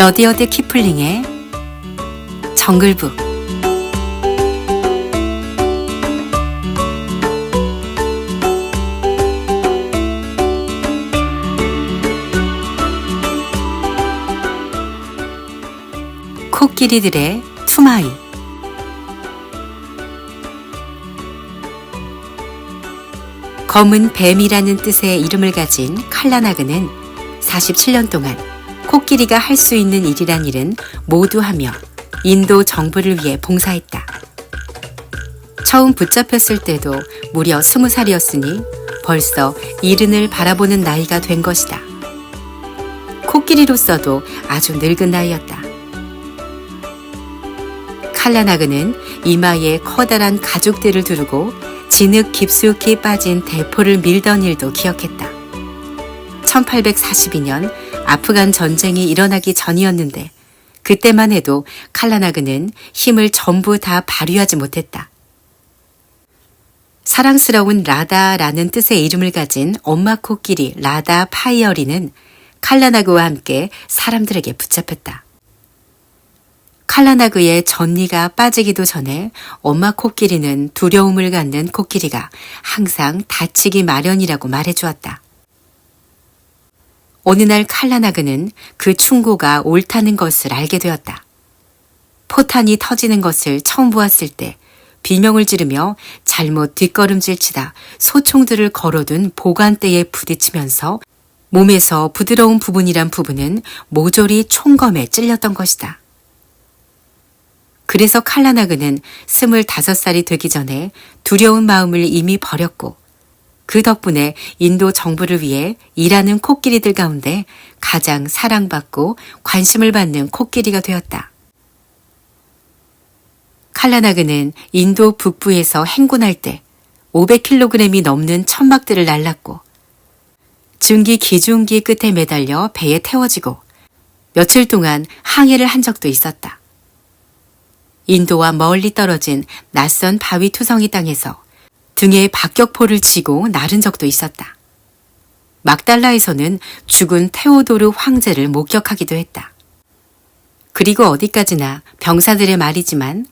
러디어드 키플링의 정글북. 코끼리들의 투마이. 검은 뱀이라는 뜻의 이름을 가진 칼라나그는 47년 동안 코끼리가 할 수 있는 일이란 일은 모두 하며 인도 정부를 위해 봉사했다. 처음 붙잡혔을 때도 무려 20살이었으니 벌써 이른을 바라보는 나이가 된 것이다. 코끼리로서도 아주 늙은 나이였다. 칼라나그는 이마에 커다란 가죽들을 두르고 진흙 깊숙이 빠진 대포를 밀던 일도 기억했다. 1842년 아프간 전쟁이 일어나기 전이었는데 그때만 해도 칼라나그는 힘을 전부 다 발휘하지 못했다. 사랑스러운 라다라는 뜻의 이름을 가진 엄마 코끼리 라다 파이어리는 칼라나그와 함께 사람들에게 붙잡혔다. 칼라나그의 전니가 빠지기도 전에 엄마 코끼리는 두려움을 갖는 코끼리가 항상 다치기 마련이라고 말해주었다. 어느 날 칼라나그는 그 충고가 옳다는 것을 알게 되었다. 포탄이 터지는 것을 처음 보았을 때 비명을 지르며 잘못 뒷걸음질 치다 소총들을 걸어둔 보관대에 부딪히면서 몸에서 부드러운 부분이란 부분은 모조리 총검에 찔렸던 것이다. 그래서 칼라나그는 25살이 되기 전에 두려운 마음을 이미 버렸고 그 덕분에 인도 정부를 위해 일하는 코끼리들 가운데 가장 사랑받고 관심을 받는 코끼리가 되었다. 칼라나그는 인도 북부에서 행군할 때 500kg이 넘는 천막들을 날랐고 증기 기중기 끝에 매달려 배에 태워지고 며칠 동안 항해를 한 적도 있었다. 인도와 멀리 떨어진 낯선 바위 투성이 땅에서 등에 박격포를 쥐고 나른 적도 있었다. 막달라에서는 죽은 테오도르 황제를 목격하기도 했다. 그리고 어디까지나 병사들의 말이지만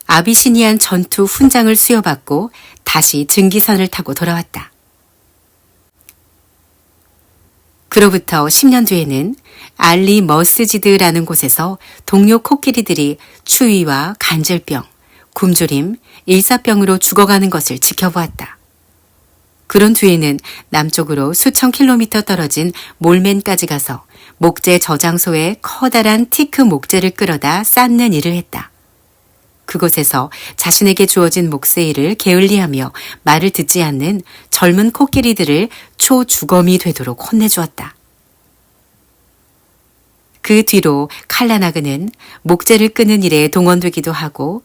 아비시니안 전투 훈장을 수여받고 다시 증기선을 타고 돌아왔다. 그로부터 10년 뒤에는 알리 머스지드라는 곳에서 동료 코끼리들이 추위와 간질병, 굶주림, 일사병으로 죽어가는 것을 지켜보았다. 그런 뒤에는 남쪽으로 수천 킬로미터 떨어진 몰멘까지 가서 목재 저장소에 커다란 티크 목재를 끌어다 쌓는 일을 했다. 그곳에서 자신에게 주어진 몫의 일을 게을리하며 말을 듣지 않는 젊은 코끼리들을 초주검이 되도록 혼내주었다. 그 뒤로 칼라나그는 목재를 끄는 일에 동원되기도 하고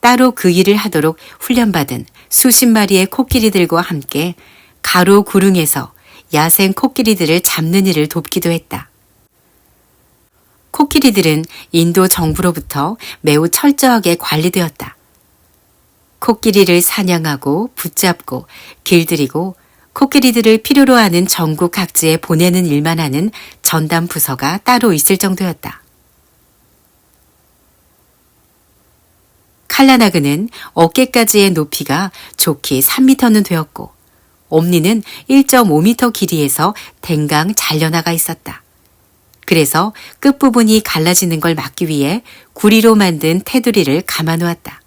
따로 그 일을 하도록 훈련받은 수십 마리의 코끼리들과 함께 가로 구릉에서 야생 코끼리들을 잡는 일을 돕기도 했다. 코끼리들은 인도 정부로부터 매우 철저하게 관리되었다. 코끼리를 사냥하고 붙잡고 길들이고 코끼리들을 필요로 하는 전국 각지에 보내는 일만 하는 전담 부서가 따로 있을 정도였다. 칼라나그는 어깨까지의 높이가 좋게 3m는 되었고 옴니는 1.5m 길이에서 댕강 잘려나가 있었다. 그래서 끝부분이 갈라지는 걸 막기 위해 구리로 만든 테두리를 감아놓았다.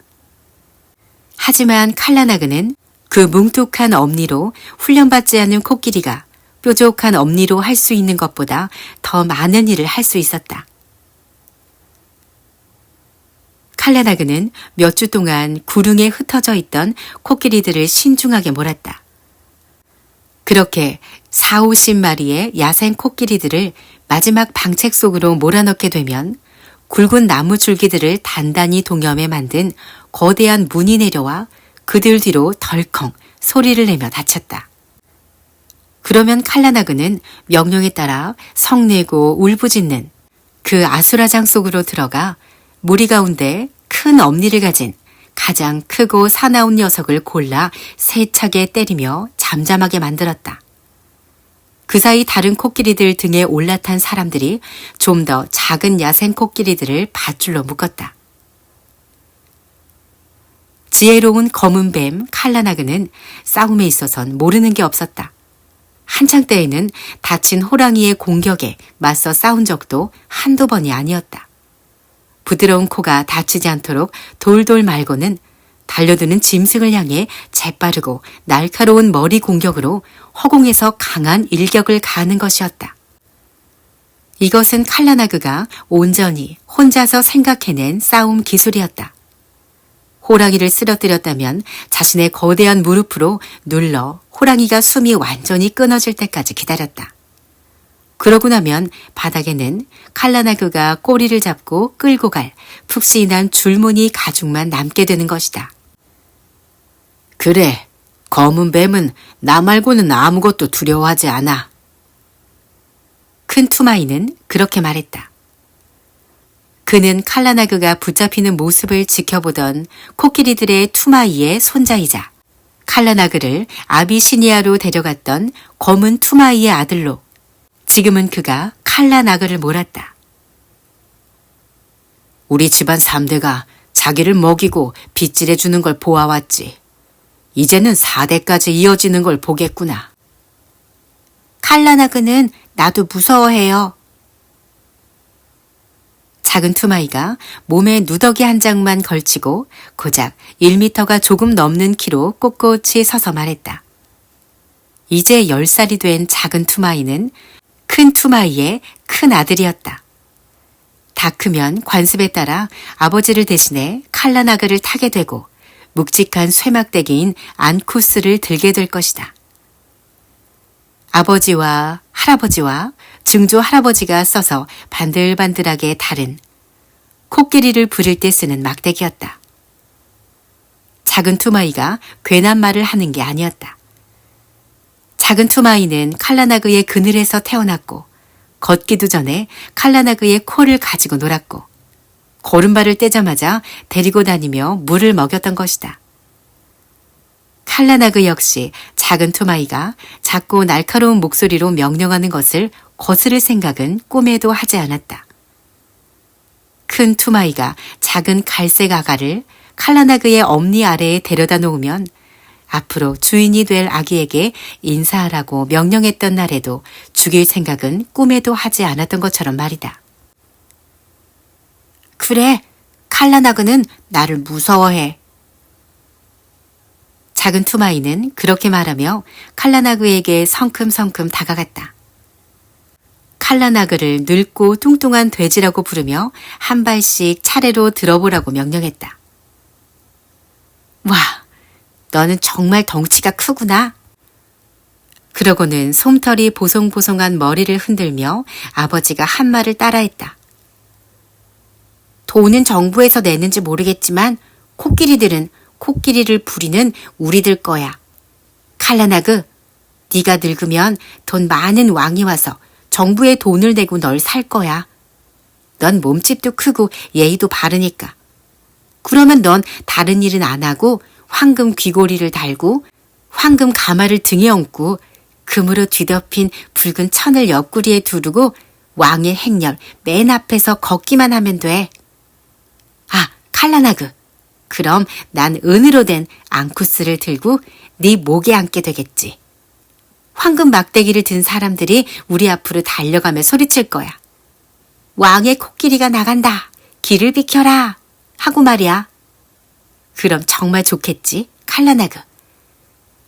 하지만 칼라나그는 그 뭉툭한 엄니로 훈련받지 않은 코끼리가 뾰족한 엄니로 할 수 있는 것보다 더 많은 일을 할 수 있었다. 칼라나그는 몇 주 동안 구릉에 흩어져 있던 코끼리들을 신중하게 몰았다. 그렇게 40~50마리의 야생 코끼리들을 마지막 방책 속으로 몰아넣게 되면 굵은 나무 줄기들을 단단히 동여매 만든 거대한 문이 내려와 그들 뒤로 덜컹 소리를 내며 닫혔다. 그러면 칼라나그는 명령에 따라 성내고 울부짖는 그 아수라장 속으로 들어가 무리 가운데 큰 엄니를 가진 가장 크고 사나운 녀석을 골라 세차게 때리며 잠잠하게 만들었다. 그 사이 다른 코끼리들 등에 올라탄 사람들이 좀 더 작은 야생 코끼리들을 밧줄로 묶었다. 지혜로운 검은 뱀 칼라나그는 싸움에 있어선 모르는 게 없었다. 한창 때에는 다친 호랑이의 공격에 맞서 싸운 적도 한두 번이 아니었다. 부드러운 코가 다치지 않도록 돌돌 말고는 달려드는 짐승을 향해 재빠르고 날카로운 머리 공격으로 허공에서 강한 일격을 가하는 것이었다. 이것은 칼라나그가 온전히 혼자서 생각해낸 싸움 기술이었다. 호랑이를 쓰러뜨렸다면 자신의 거대한 무릎으로 눌러 호랑이가 숨이 완전히 끊어질 때까지 기다렸다. 그러고 나면 바닥에는 칼라나그가 꼬리를 잡고 끌고 갈 푹신한 줄무늬 가죽만 남게 되는 것이다. 그래, 검은 뱀은 나 말고는 아무것도 두려워하지 않아. 큰 투마이는 그렇게 말했다. 그는 칼라나그가 붙잡히는 모습을 지켜보던 코끼리들의 투마이의 손자이자 칼라나그를 아비시니아로 데려갔던 검은 투마이의 아들로 지금은 그가 칼라나그를 몰았다. 우리 집안 3대가 자기를 먹이고 빗질해 주는 걸 보아왔지. 이제는 4대까지 이어지는 걸 보겠구나. 칼라나그는 나도 무서워해요. 작은 투마이가 몸에 누더기 한 장만 걸치고 고작 1미터가 조금 넘는 키로 꼿꼿이 서서 말했다. 이제 10살이 된 작은 투마이는 큰 투마이의 큰 아들이었다. 다 크면 관습에 따라 아버지를 대신해 칼라나그를 타게 되고 묵직한 쇠막대기인 안쿠스를 들게 될 것이다. 아버지와 할아버지와 증조 할아버지가 써서 반들반들하게 다른 코끼리를 부를 때 쓰는 막대기였다. 작은 투마이가 괜한 말을 하는 게 아니었다. 작은 투마이는 칼라나그의 그늘에서 태어났고 걷기도 전에 칼라나그의 코를 가지고 놀았고 걸음발을 떼자마자 데리고 다니며 물을 먹였던 것이다. 칼라나그 역시 작은 투마이가 작고 날카로운 목소리로 명령하는 것을 거스를 생각은 꿈에도 하지 않았다. 큰 투마이가 작은 갈색 아가를 칼라나그의 엄니 아래에 데려다 놓으면 앞으로 주인이 될 아기에게 인사하라고 명령했던 날에도 죽일 생각은 꿈에도 하지 않았던 것처럼 말이다. 그래, 칼라나그는 나를 무서워해. 작은 투마이는 그렇게 말하며 칼라나그에게 성큼성큼 다가갔다. 칼라나그를 늙고 뚱뚱한 돼지라고 부르며 한 발씩 차례로 들어보라고 명령했다. 와, 너는 정말 덩치가 크구나. 그러고는 솜털이 보송보송한 머리를 흔들며 아버지가 한 말을 따라했다. 돈은 정부에서 내는지 모르겠지만 코끼리들은 코끼리를 부리는 우리들 거야. 칼라나그, 네가 늙으면 돈 많은 왕이 와서 정부에 돈을 내고 널 살 거야. 넌 몸집도 크고 예의도 바르니까. 그러면 넌 다른 일은 안 하고 황금 귀고리를 달고 황금 가마를 등에 얹고 금으로 뒤덮인 붉은 천을 옆구리에 두르고 왕의 행렬 맨 앞에서 걷기만 하면 돼. 아, 칼라나그. 그럼 난 은으로 된 앙쿠스를 들고 네 목에 앉게 되겠지. 황금 막대기를 든 사람들이 우리 앞으로 달려가며 소리칠 거야. 왕의 코끼리가 나간다. 길을 비켜라. 하고 말이야. 그럼 정말 좋겠지, 칼라나그.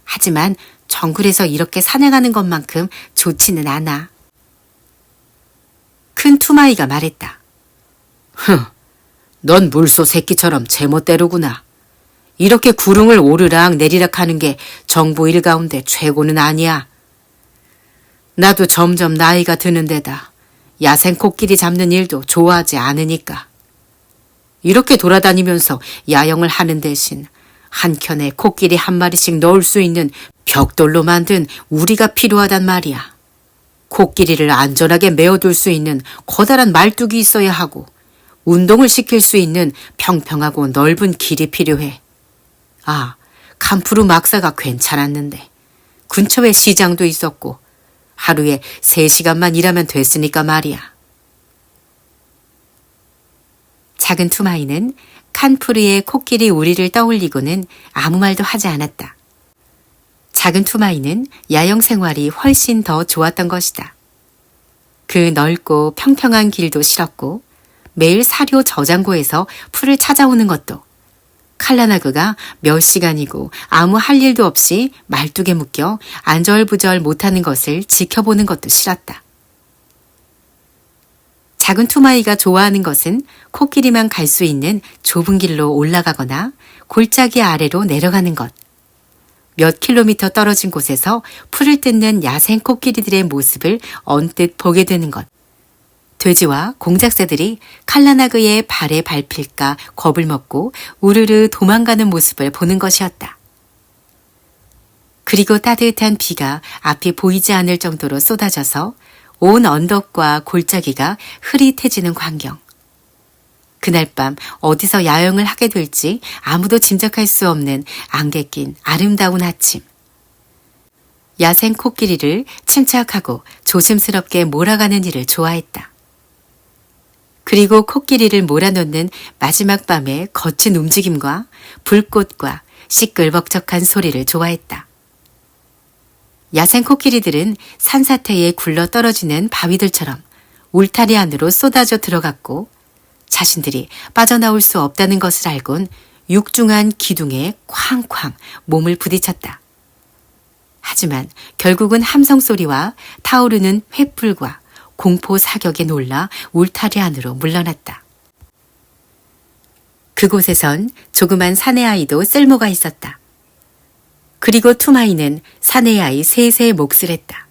하지만 정글에서 이렇게 사냥하는 것만큼 좋지는 않아. 큰 투마이가 말했다. 넌 물소 새끼처럼 제멋대로구나. 이렇게 구릉을 오르락 내리락 하는 게 정부 일 가운데 최고는 아니야. 나도 점점 나이가 드는 데다 야생 코끼리 잡는 일도 좋아하지 않으니까. 이렇게 돌아다니면서 야영을 하는 대신 한 켠에 코끼리 한 마리씩 넣을 수 있는 벽돌로 만든 우리가 필요하단 말이야. 코끼리를 안전하게 메어둘 수 있는 커다란 말뚝이 있어야 하고 운동을 시킬 수 있는 평평하고 넓은 길이 필요해. 아, 캄푸르 막사가 괜찮았는데 근처에 시장도 있었고 하루에 3시간만 일하면 됐으니까 말이야. 작은 투마이는 칸푸르의 코끼리 우리를 떠올리고는 아무 말도 하지 않았다. 작은 투마이는 야영 생활이 훨씬 더 좋았던 것이다. 그 넓고 평평한 길도 싫었고 매일 사료 저장고에서 풀을 찾아오는 것도, 칼라나그가 몇 시간이고 아무 할 일도 없이 말뚝에 묶여 안절부절 못하는 것을 지켜보는 것도 싫었다. 작은 투마이가 좋아하는 것은 코끼리만 갈 수 있는 좁은 길로 올라가거나 골짜기 아래로 내려가는 것, 몇 킬로미터 떨어진 곳에서 풀을 뜯는 야생 코끼리들의 모습을 언뜻 보게 되는 것, 돼지와 공작새들이 칼라나그의 발에 밟힐까 겁을 먹고 우르르 도망가는 모습을 보는 것이었다. 그리고 따뜻한 비가 앞이 보이지 않을 정도로 쏟아져서 온 언덕과 골짜기가 흐릿해지는 광경. 그날 밤 어디서 야영을 하게 될지 아무도 짐작할 수 없는 안개 낀 아름다운 아침. 야생 코끼리를 침착하고 조심스럽게 몰아가는 일을 좋아했다. 그리고 코끼리를 몰아넣는 마지막 밤의 거친 움직임과 불꽃과 시끌벅적한 소리를 좋아했다. 야생 코끼리들은 산사태에 굴러 떨어지는 바위들처럼 울타리 안으로 쏟아져 들어갔고 자신들이 빠져나올 수 없다는 것을 알곤 육중한 기둥에 쾅쾅 몸을 부딪혔다. 하지만 결국은 함성 소리와 타오르는 횃불과 공포 사격에 놀라 울타리 안으로 물러났다. 그곳에선 조그만 사내 아이도 쓸모가 있었다. 그리고 투마이는 사내 아이 셋의 몫을 했다.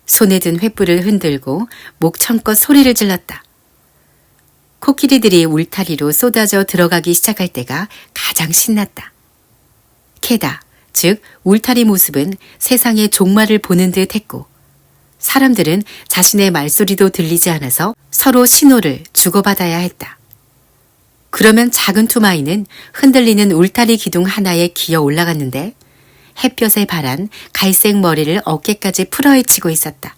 손에 든 횃불을 흔들고 목청껏 소리를 질렀다. 코끼리들이 울타리로 쏟아져 들어가기 시작할 때가 가장 신났다. 케다, 즉 울타리 모습은 세상의 종말을 보는 듯 했고 사람들은 자신의 말소리도 들리지 않아서 서로 신호를 주고받아야 했다. 그러면 작은 투마이는 흔들리는 울타리 기둥 하나에 기어 올라갔는데 햇볕에 발한 갈색 머리를 어깨까지 풀어헤치고 있었다.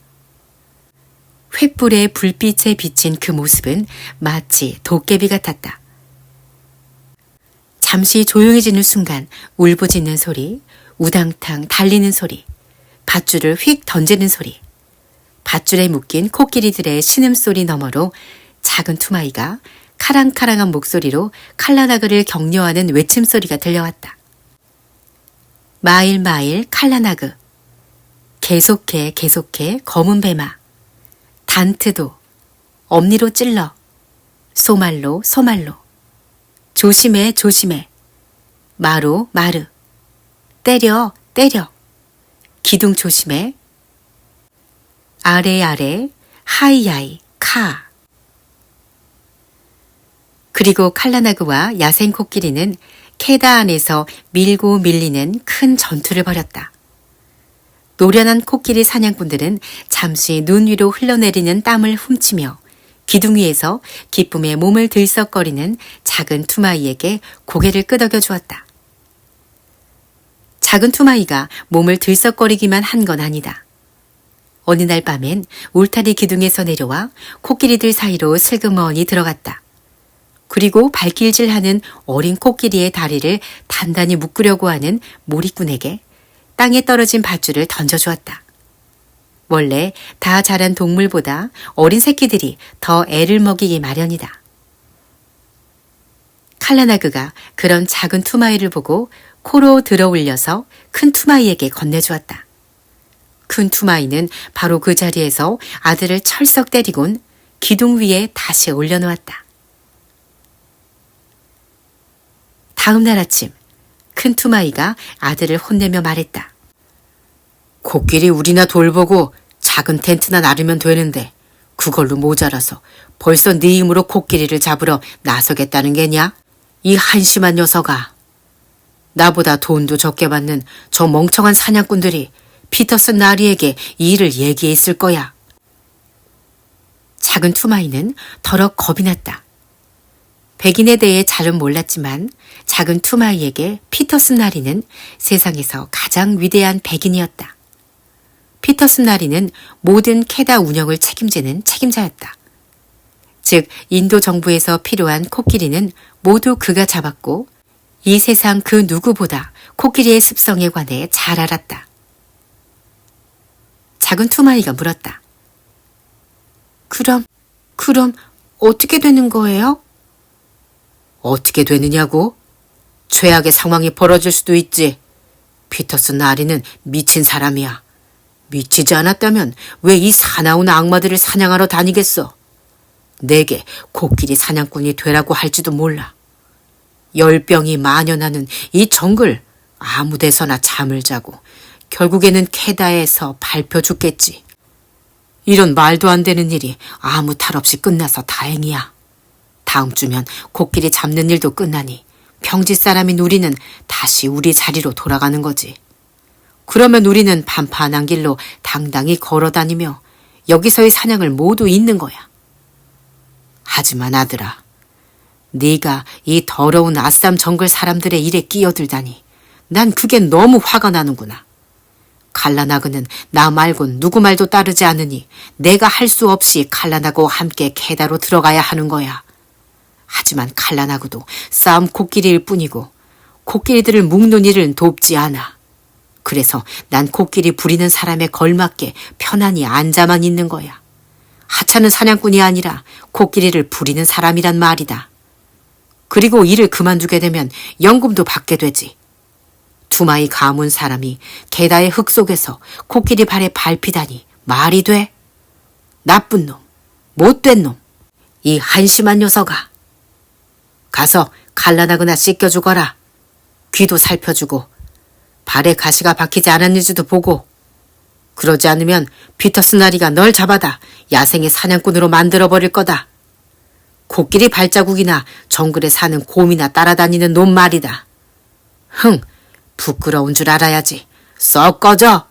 횃불의 불빛에 비친 그 모습은 마치 도깨비 같았다. 잠시 조용해지는 순간 울부짖는 소리, 우당탕 달리는 소리, 밧줄을 휙 던지는 소리, 밧줄에 묶인 코끼리들의 신음소리 너머로 작은 투마이가 카랑카랑한 목소리로 칼라나그를 격려하는 외침소리가 들려왔다. 마일마일 칼라나그, 계속해 계속해 검은 배마, 단트도, 엄니로 찔러, 소말로 소말로, 조심해 조심해, 마로 마르, 때려 때려, 기둥 조심해, 아래 아래, 하이하이, 카. 그리고 칼라나그와 야생 코끼리는 케다 안에서 밀고 밀리는 큰 전투를 벌였다. 노련한 코끼리 사냥꾼들은 잠시 눈 위로 흘러내리는 땀을 훔치며 기둥 위에서 기쁨에 몸을 들썩거리는 작은 투마이에게 고개를 끄덕여 주었다. 작은 투마이가 몸을 들썩거리기만 한 건 아니다. 어느 날 밤엔 울타리 기둥에서 내려와 코끼리들 사이로 슬그머니 들어갔다. 그리고 발길질하는 어린 코끼리의 다리를 단단히 묶으려고 하는 몰이꾼에게 땅에 떨어진 밧줄을 던져주었다. 원래 다 자란 동물보다 어린 새끼들이 더 애를 먹이기 마련이다. 칼라나그가 그런 작은 투마이를 보고 코로 들어 올려서 큰 투마이에게 건네주었다. 큰 투마이는 바로 그 자리에서 아들을 철썩 때리곤 기둥 위에 다시 올려놓았다. 다음 날 아침 큰 투마이가 아들을 혼내며 말했다. 코끼리 우리나 돌보고 작은 텐트나 나르면 되는데 그걸로 모자라서 벌써 네 힘으로 코끼리를 잡으러 나서겠다는 게냐? 이 한심한 녀석아. 나보다 돈도 적게 받는 저 멍청한 사냥꾼들이 피터슨 나리에게 이 일을 얘기했을 거야. 작은 투마이는 더럭 겁이 났다. 백인에 대해 잘은 몰랐지만 작은 투마이에게 피터슨 나리는 세상에서 가장 위대한 백인이었다. 피터슨 나리는 모든 캐다 운영을 책임지는 책임자였다. 즉 인도 정부에서 필요한 코끼리는 모두 그가 잡았고 이 세상 그 누구보다 코끼리의 습성에 관해 잘 알았다. 작은 투마이가 물었다. 그럼 어떻게 되는 거예요? 어떻게 되느냐고? 최악의 상황이 벌어질 수도 있지. 피터슨 나리는 미친 사람이야. 미치지 않았다면 왜 이 사나운 악마들을 사냥하러 다니겠어? 내게 코끼리 사냥꾼이 되라고 할지도 몰라. 열병이 만연하는 이 정글 아무 데서나 잠을 자고 결국에는 캐다에서 밟혀 죽겠지. 이런 말도 안 되는 일이 아무 탈 없이 끝나서 다행이야. 다음 주면 코끼리 잡는 일도 끝나니 평지 사람인 우리는 다시 우리 자리로 돌아가는 거지. 그러면 우리는 판판한 길로 당당히 걸어다니며 여기서의 사냥을 모두 잇는 거야. 하지만 아들아, 네가 이 더러운 아쌈 정글 사람들의 일에 끼어들다니 난 그게 너무 화가 나는구나. 칼라나그는 나 말곤 누구 말도 따르지 않으니 내가 할 수 없이 칼라나그와 함께 캐다로 들어가야 하는 거야. 하지만 칼라나그도 싸움 코끼리일 뿐이고 코끼리들을 묶는 일은 돕지 않아. 그래서 난 코끼리 부리는 사람에 걸맞게 편안히 앉아만 있는 거야. 하찮은 사냥꾼이 아니라 코끼리를 부리는 사람이란 말이다. 그리고 일을 그만두게 되면 연금도 받게 되지. 두마이 가문 사람이 게다의 흙 속에서 코끼리 발에 밟히다니 말이 돼? 나쁜 놈, 못된 놈, 이 한심한 녀석아. 가서 칼라나그나 씻겨주거라. 귀도 살펴주고 발에 가시가 박히지 않았는지도 보고. 그러지 않으면 피터슨 나리가 널 잡아다 야생의 사냥꾼으로 만들어버릴 거다. 코끼리 발자국이나 정글에 사는 곰이나 따라다니는 놈 말이다. 흥, 부끄러운 줄 알아야지. 썩 꺼져.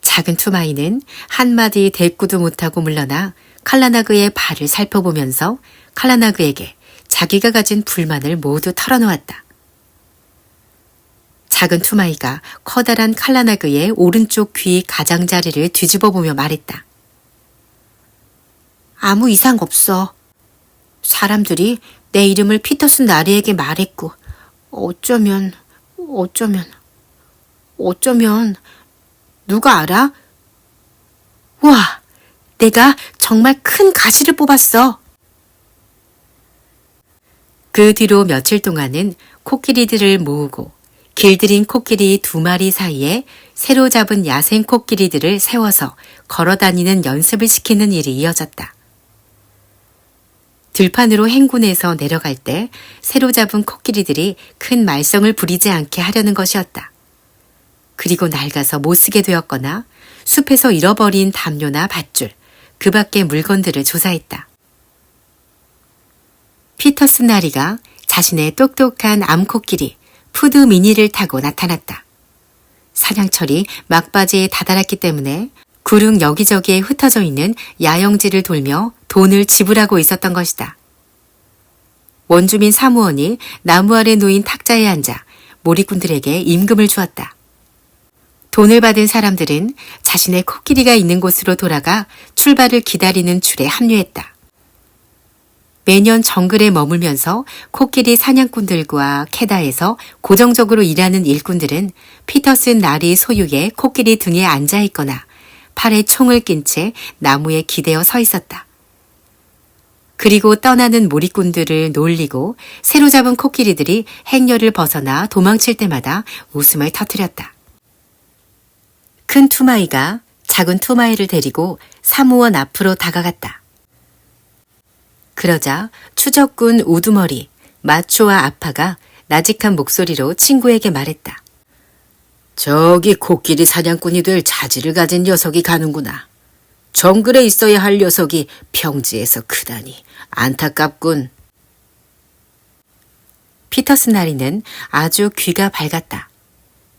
작은 투마이는 한마디 대꾸도 못하고 물러나 칼라나그의 발을 살펴보면서 칼라나그에게 자기가 가진 불만을 모두 털어놓았다. 작은 투마이가 커다란 칼라나그의 오른쪽 귀 가장자리를 뒤집어보며 말했다. 아무 이상 없어. 사람들이 내 이름을 피터슨 나리에게 말했고 어쩌면 누가 알아? 와, 내가 정말 큰 가시를 뽑았어. 그 뒤로 며칠 동안은 코끼리들을 모으고 길들인 코끼리 2마리 사이에 새로 잡은 야생 코끼리들을 세워서 걸어다니는 연습을 시키는 일이 이어졌다. 들판으로 행군해서 내려갈 때 새로 잡은 코끼리들이 큰 말썽을 부리지 않게 하려는 것이었다. 그리고 낡아서 못쓰게 되었거나 숲에서 잃어버린 담요나 밧줄, 그 밖의 물건들을 조사했다. 피터슨 나리가 자신의 똑똑한 암코끼리 푸드 미니를 타고 나타났다. 사냥철이 막바지에 다다랐기 때문에 구릉 여기저기에 흩어져 있는 야영지를 돌며 돈을 지불하고 있었던 것이다. 원주민 사무원이 나무 아래 놓인 탁자에 앉아 몰입꾼들에게 임금을 주었다. 돈을 받은 사람들은 자신의 코끼리가 있는 곳으로 돌아가 출발을 기다리는 줄에 합류했다. 매년 정글에 머물면서 코끼리 사냥꾼들과 캐다에서 고정적으로 일하는 일꾼들은 피터슨 나리 소유의 코끼리 등에 앉아 있거나 팔에 총을 낀 채 나무에 기대어 서 있었다. 그리고 떠나는 몰입꾼들을 놀리고 새로 잡은 코끼리들이 행렬을 벗어나 도망칠 때마다 웃음을 터뜨렸다. 큰 투마이가 작은 투마이를 데리고 사무원 앞으로 다가갔다. 그러자 추적군 우두머리, 마초와 아파가 나직한 목소리로 친구에게 말했다. 저기 코끼리 사냥꾼이 될 자질을 가진 녀석이 가는구나. 정글에 있어야 할 녀석이 평지에서 크다니 안타깝군. 피터슨 나리는 아주 귀가 밝았다.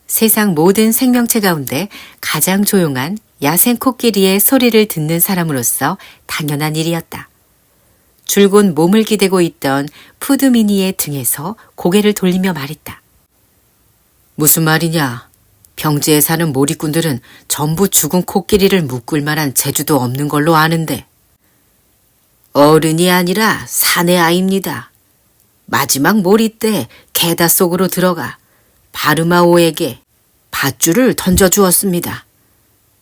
세상 모든 생명체 가운데 가장 조용한 야생 코끼리의 소리를 듣는 사람으로서 당연한 일이었다. 줄곧 몸을 기대고 있던 푸드미니의 등에서 고개를 돌리며 말했다. 무슨 말이냐? 평지에 사는 몰이꾼들은 전부 죽은 코끼리를 묶을 만한 재주도 없는 걸로 아는데. 어른이 아니라 사내 아이입니다. 마지막 몰이 때 게다 속으로 들어가 바르마오에게 밧줄을 던져주었습니다.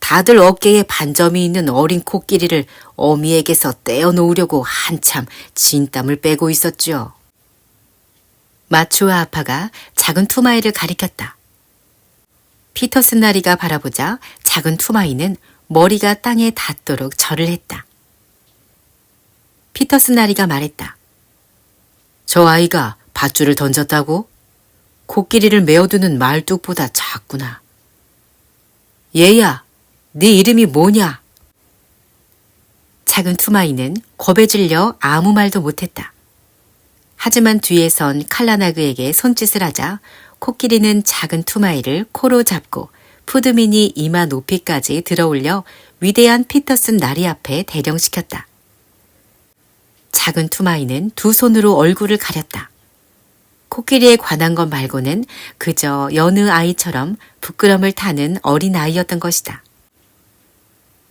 다들 어깨에 반점이 있는 어린 코끼리를 어미에게서 떼어놓으려고 한참 진땀을 빼고 있었죠. 마초와 아파가 작은 투마이를 가리켰다. 피터슨 나리가 바라보자 작은 투마이는 머리가 땅에 닿도록 절을 했다. 피터슨 나리가 말했다. 저 아이가 밧줄을 던졌다고? 코끼리를 메어두는 말뚝보다 작구나. 얘야, 네 이름이 뭐냐? 작은 투마이는 겁에 질려 아무 말도 못했다. 하지만 뒤에선 칼라나그에게 손짓을 하자 코끼리는 작은 투마이를 코로 잡고 푸드민이 이마 높이까지 들어올려 위대한 피터슨 나리 앞에 대령시켰다. 작은 투마이는 두 손으로 얼굴을 가렸다. 코끼리에 관한 것 말고는 그저 여느 아이처럼 부끄럼을 타는 어린 아이였던 것이다.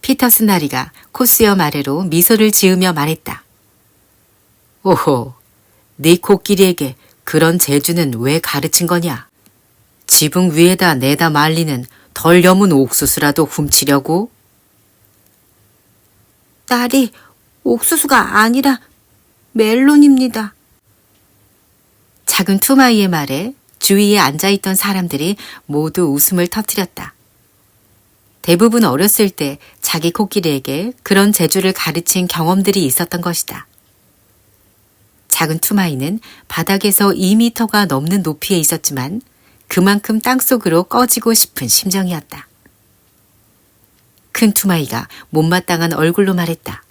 피터슨 나리가 코스염 아래로 미소를 지으며 말했다. 오호, 네 코끼리에게 그런 재주는 왜 가르친 거냐? 지붕 위에다 내다 말리는 덜 여문 옥수수라도 훔치려고? 딸이 옥수수가 아니라 멜론입니다. 작은 투마이의 말에 주위에 앉아있던 사람들이 모두 웃음을 터뜨렸다. 대부분 어렸을 때 자기 코끼리에게 그런 재주를 가르친 경험들이 있었던 것이다. 작은 투마이는 바닥에서 2미터가 넘는 높이에 있었지만 그만큼 땅속으로 꺼지고 싶은 심정이었다. 큰 투마이가 못마땅한 얼굴로 말했다.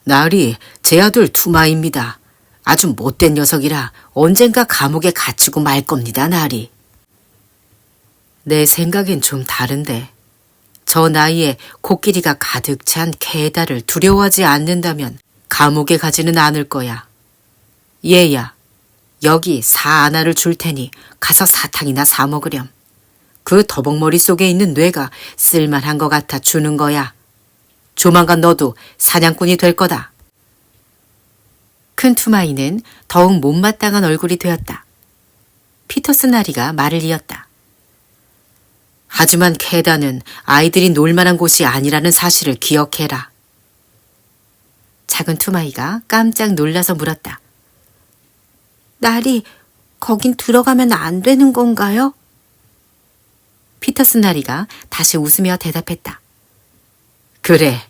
나리, 제 아들 투마이입니다. 아주 못된 녀석이라 언젠가 감옥에 갇히고 말 겁니다, 나리. 내 생각엔 좀 다른데. 저 나이에 코끼리가 가득 찬 게다를 두려워하지 않는다면 감옥에 가지는 않을 거야. 얘야, 여기 사 하나를 줄 테니 가서 사탕이나 사 먹으렴. 그 더벅머리 속에 있는 뇌가 쓸만한 것 같아 주는 거야. 조만간 너도 사냥꾼이 될 거다. 큰 투마이는 더욱 못마땅한 얼굴이 되었다. 피터슨 나리가 말을 이었다. 하지만 케다는 아이들이 놀만한 곳이 아니라는 사실을 기억해라. 작은 투마이가 깜짝 놀라서 물었다. 나리, 거긴 들어가면 안 되는 건가요? 피터슨 나리가 다시 웃으며 대답했다. 그래,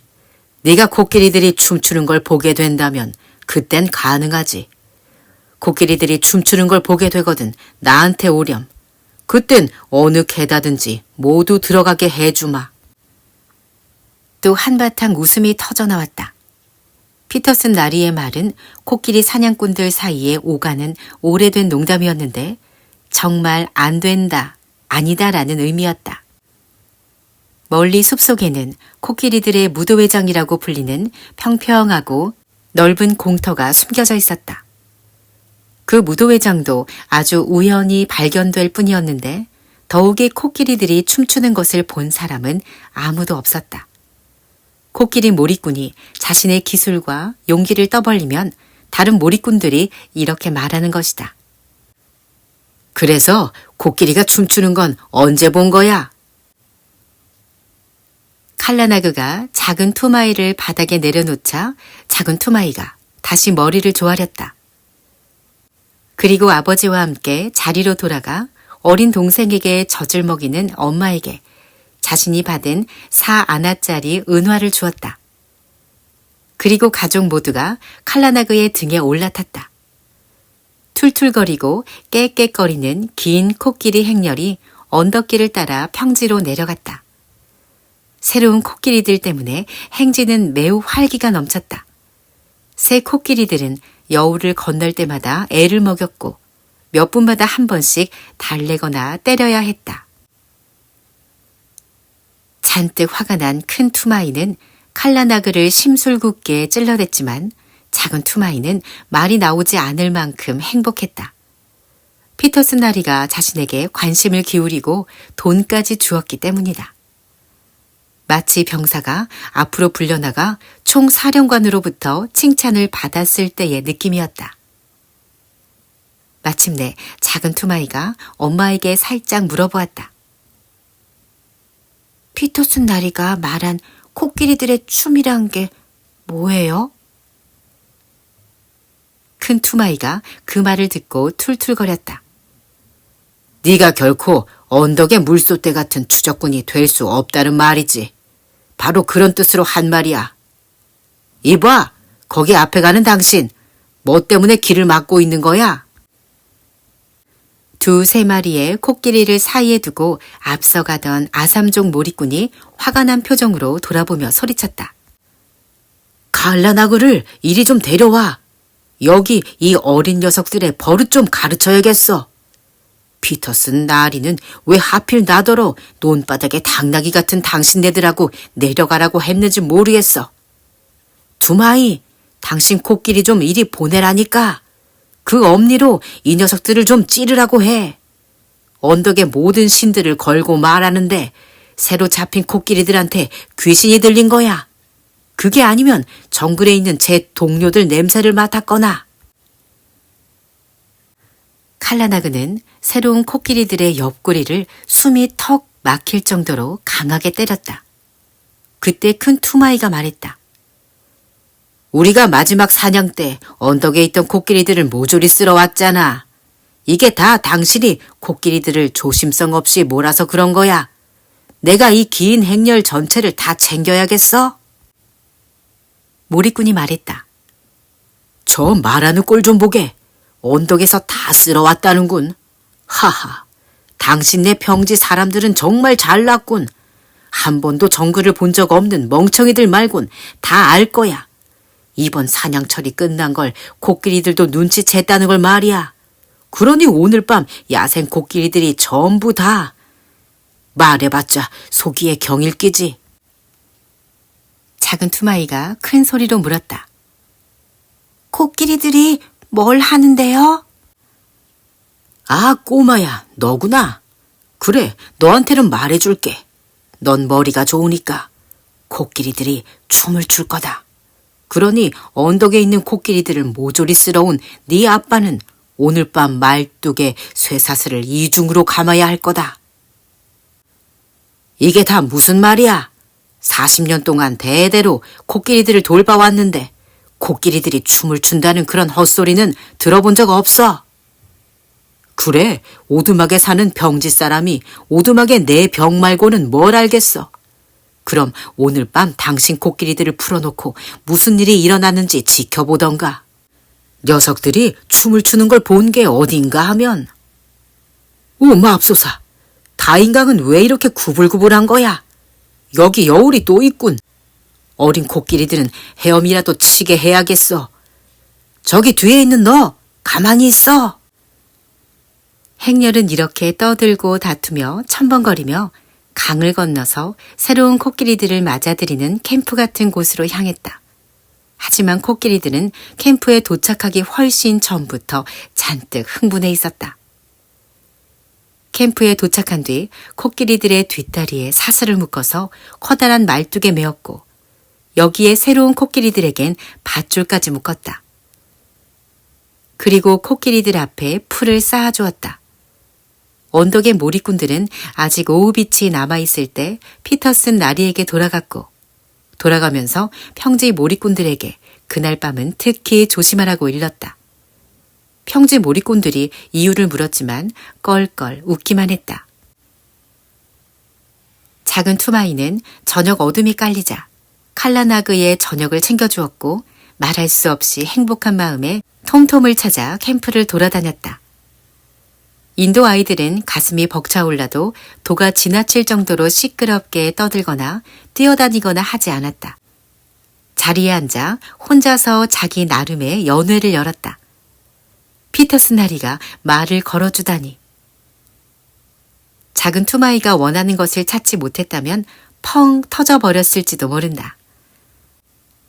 네가 코끼리들이 춤추는 걸 보게 된다면 그땐 가능하지. 코끼리들이 춤추는 걸 보게 되거든 나한테 오렴. 그땐 어느 개다든지 모두 들어가게 해주마. 또 한바탕 웃음이 터져나왔다. 피터슨 나리의 말은 코끼리 사냥꾼들 사이에 오가는 오래된 농담이었는데 정말 안 된다, 아니다라는 의미였다. 멀리 숲속에는 코끼리들의 무도회장이라고 불리는 평평하고 넓은 공터가 숨겨져 있었다. 그 무도회장도 아주 우연히 발견될 뿐이었는데 더욱이 코끼리들이 춤추는 것을 본 사람은 아무도 없었다. 코끼리 몰이꾼이 자신의 기술과 용기를 떠벌리면 다른 몰이꾼들이 이렇게 말하는 것이다. 그래서 코끼리가 춤추는 건 언제 본 거야? 칼라나그가 작은 투마이를 바닥에 내려놓자 작은 투마이가 다시 머리를 조아렸다. 그리고 아버지와 함께 자리로 돌아가 어린 동생에게 젖을 먹이는 엄마에게 자신이 받은 4아나짜리 은화를 주었다. 그리고 가족 모두가 칼라나그의 등에 올라탔다. 툴툴거리고 깨깨거리는 긴 코끼리 행렬이 언덕길을 따라 평지로 내려갔다. 새로운 코끼리들 때문에 행진은 매우 활기가 넘쳤다. 새 코끼리들은 여우를 건널 때마다 애를 먹였고 몇 분마다 한 번씩 달래거나 때려야 했다. 잔뜩 화가 난 큰 투마이는 칼라나그를 심술궂게 찔러댔지만 작은 투마이는 말이 나오지 않을 만큼 행복했다. 피터슨 나리가 자신에게 관심을 기울이고 돈까지 주었기 때문이다. 마치 병사가 앞으로 불려나가 총사령관으로부터 칭찬을 받았을 때의 느낌이었다. 마침내 작은 투마이가 엄마에게 살짝 물어보았다. 피터슨 나리가 말한 코끼리들의 춤이란 게 뭐예요? 큰 투마이가 그 말을 듣고 툴툴거렸다. 네가 결코 언덕의 물소대 같은 추적꾼이 될 수 없다는 말이지. 바로 그런 뜻으로 한 말이야. 이봐, 거기 앞에 가는 당신, 뭐 때문에 길을 막고 있는 거야? 두세 마리의 코끼리를 사이에 두고 앞서가던 아삼족 몰이꾼이 화가 난 표정으로 돌아보며 소리쳤다. 갈라나그를 이리 좀 데려와. 여기 이 어린 녀석들의 버릇 좀 가르쳐야겠어. 피터슨 나리는 왜 하필 나더러 논바닥에 당나귀 같은 당신네들하고 내려가라고 했는지 모르겠어. 두마이, 당신 코끼리 좀 이리 보내라니까. 그 엄니로 이 녀석들을 좀 찌르라고 해. 언덕의 모든 신들을 걸고 말하는데 새로 잡힌 코끼리들한테 귀신이 들린 거야. 그게 아니면 정글에 있는 제 동료들 냄새를 맡았거나. 칼라나그는 새로운 코끼리들의 옆구리를 숨이 턱 막힐 정도로 강하게 때렸다. 그때 큰 투마이가 말했다. 우리가 마지막 사냥 때 언덕에 있던 코끼리들을 모조리 쓸어왔잖아. 이게 다 당신이 코끼리들을 조심성 없이 몰아서 그런 거야. 내가 이 긴 행렬 전체를 다 챙겨야겠어? 몰이꾼이 말했다. 저 말하는 꼴 좀 보게. 언덕에서 다 쓸어왔다는군. 하하, 당신네 평지 사람들은 정말 잘났군. 한 번도 정글을 본 적 없는 멍청이들 말곤 다 알 거야. 이번 사냥철이 끝난 걸 코끼리들도 눈치챘다는 걸 말이야. 그러니 오늘 밤 야생 코끼리들이 전부 다 말해봤자 속이에 경일 끼지. 작은 투마이가 큰 소리로 물었다. 코끼리들이 뭘 하는데요? 아, 꼬마야, 너구나. 그래, 너한테는 말해줄게. 넌 머리가 좋으니까 코끼리들이 춤을 출 거다. 그러니 언덕에 있는 코끼리들을 모조리 쓸어온 네 아빠는 오늘 밤 말뚝에 쇠사슬을 이중으로 감아야 할 거다. 이게 다 무슨 말이야? 40년 동안 대대로 코끼리들을 돌봐왔는데 코끼리들이 춤을 춘다는 그런 헛소리는 들어본 적 없어. 그래, 오두막에 사는 병지 사람이 오두막의 내 병 말고는 뭘 알겠어. 그럼 오늘 밤 당신 코끼리들을 풀어놓고 무슨 일이 일어났는지 지켜보던가. 녀석들이 춤을 추는 걸 본 게 어딘가 하면. 오, 맙소사. 다인강은 왜 이렇게 구불구불한 거야? 여기 여울이 또 있군. 어린 코끼리들은 헤엄이라도 치게 해야겠어. 저기 뒤에 있는 너, 가만히 있어. 행렬은 이렇게 떠들고 다투며 첨벙거리며 강을 건너서 새로운 코끼리들을 맞아들이는 캠프 같은 곳으로 향했다. 하지만 코끼리들은 캠프에 도착하기 훨씬 전부터 잔뜩 흥분해 있었다. 캠프에 도착한 뒤 코끼리들의 뒷다리에 사슬을 묶어서 커다란 말뚝에 메었고 여기에 새로운 코끼리들에겐 밧줄까지 묶었다. 그리고 코끼리들 앞에 풀을 쌓아주었다. 언덕의 몰이꾼들은 아직 오후빛이 남아있을 때 피터슨 나리에게 돌아갔고 돌아가면서 평지 몰이꾼들에게 그날 밤은 특히 조심하라고 일렀다. 평지 몰이꾼들이 이유를 물었지만 껄껄 웃기만 했다. 작은 투마이는 저녁 어둠이 깔리자 칼라나그의 저녁을 챙겨주었고 말할 수 없이 행복한 마음에 톰톰을 찾아 캠프를 돌아다녔다. 인도 아이들은 가슴이 벅차올라도 도가 지나칠 정도로 시끄럽게 떠들거나 뛰어다니거나 하지 않았다. 자리에 앉아 혼자서 자기 나름의 연회를 열었다. 피터슨 나리가 말을 걸어주다니. 작은 투마이가 원하는 것을 찾지 못했다면 펑 터져버렸을지도 모른다.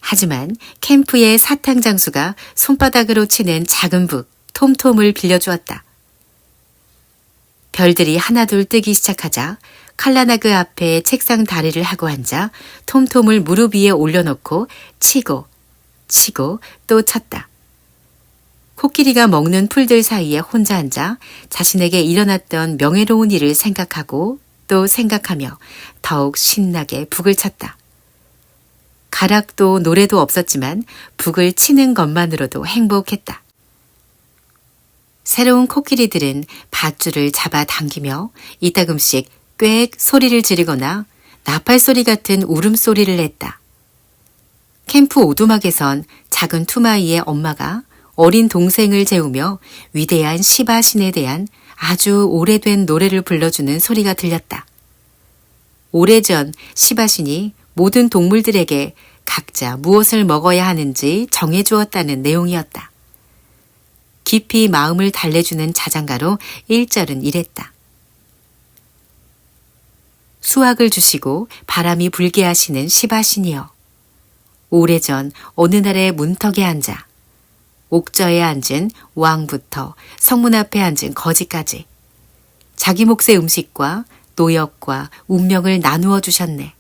하지만 캠프의 사탕 장수가 손바닥으로 치는 작은 북 톰톰을 빌려주었다. 별들이 하나둘 뜨기 시작하자 칼라나그 앞에 책상 다리를 하고 앉아 톰톰을 무릎 위에 올려놓고 치고 또 쳤다. 코끼리가 먹는 풀들 사이에 혼자 앉아 자신에게 일어났던 명예로운 일을 생각하고 또 생각하며 더욱 신나게 북을 쳤다. 가락도 노래도 없었지만 북을 치는 것만으로도 행복했다. 새로운 코끼리들은 밧줄을 잡아 당기며 이따금씩 꽥 소리를 지르거나 나팔 소리 같은 울음소리를 냈다. 캠프 오두막에선 작은 투마이의 엄마가 어린 동생을 재우며 위대한 시바 신에 대한 아주 오래된 노래를 불러주는 소리가 들렸다. 오래전 시바 신이 모든 동물들에게 각자 무엇을 먹어야 하는지 정해주었다는 내용이었다. 깊이 마음을 달래주는 자장가로 1절은 이랬다. 수확을 주시고 바람이 불게 하시는 시바신이여. 오래전 어느 날의 문턱에 앉아 옥저에 앉은 왕부터 성문 앞에 앉은 거지까지 자기 몫의 음식과 노역과 운명을 나누어 주셨네.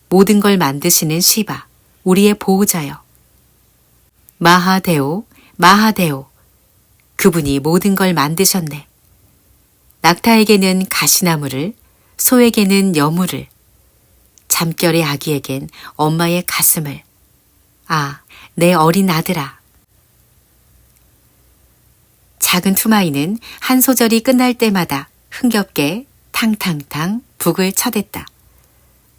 모든 걸 만드시는 시바, 우리의 보호자여. 마하데오, 마하데오. 그분이 모든 걸 만드셨네. 낙타에게는 가시나무를, 소에게는 여물을, 잠결의 아기에겐 엄마의 가슴을. 아, 내 어린 아들아. 작은 투마이는 한 소절이 끝날 때마다 흥겹게 탕탕탕 북을 쳐댔다.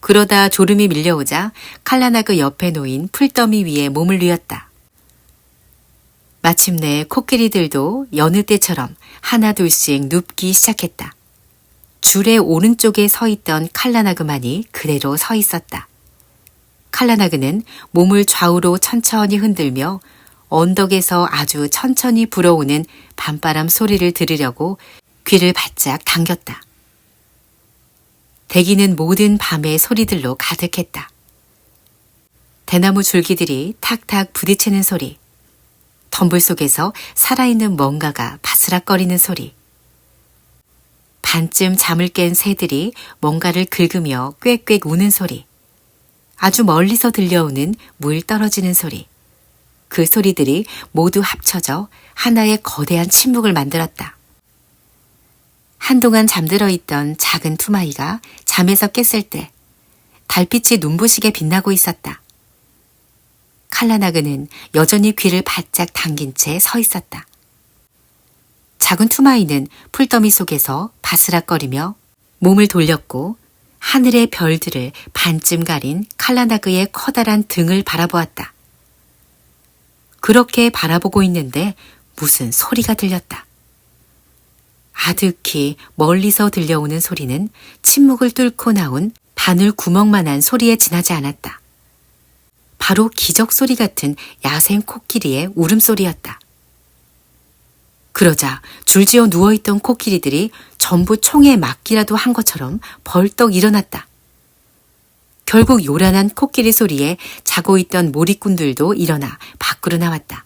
그러다 졸음이 밀려오자 칼라나그 옆에 놓인 풀더미 위에 몸을 뉘었다. 마침내 코끼리들도 여느 때처럼 하나둘씩 눕기 시작했다. 줄의 오른쪽에 서 있던 칼라나그만이 그대로 서 있었다. 칼라나그는 몸을 좌우로 천천히 흔들며 언덕에서 아주 천천히 불어오는 밤바람 소리를 들으려고 귀를 바짝 당겼다. 대기는 모든 밤의 소리들로 가득했다. 대나무 줄기들이 탁탁 부딪히는 소리, 덤불 속에서 살아있는 뭔가가 바스락거리는 소리, 반쯤 잠을 깬 새들이 뭔가를 긁으며 꽥꽥 우는 소리, 아주 멀리서 들려오는 물 떨어지는 소리, 그 소리들이 모두 합쳐져 하나의 거대한 침묵을 만들었다. 한동안 잠들어 있던 작은 투마이가 잠에서 깼을 때 달빛이 눈부시게 빛나고 있었다. 칼라나그는 여전히 귀를 바짝 당긴 채 서 있었다. 작은 투마이는 풀더미 속에서 바스락거리며 몸을 돌렸고 하늘의 별들을 반쯤 가린 칼라나그의 커다란 등을 바라보았다. 그렇게 바라보고 있는데 무슨 소리가 들렸다. 아득히 멀리서 들려오는 소리는 침묵을 뚫고 나온 바늘 구멍만한 소리에 지나지 않았다. 바로 기적소리 같은 야생 코끼리의 울음소리였다. 그러자 줄지어 누워있던 코끼리들이 전부 총에 맞기라도 한 것처럼 벌떡 일어났다. 결국 요란한 코끼리 소리에 자고 있던 몰입꾼들도 일어나 밖으로 나왔다.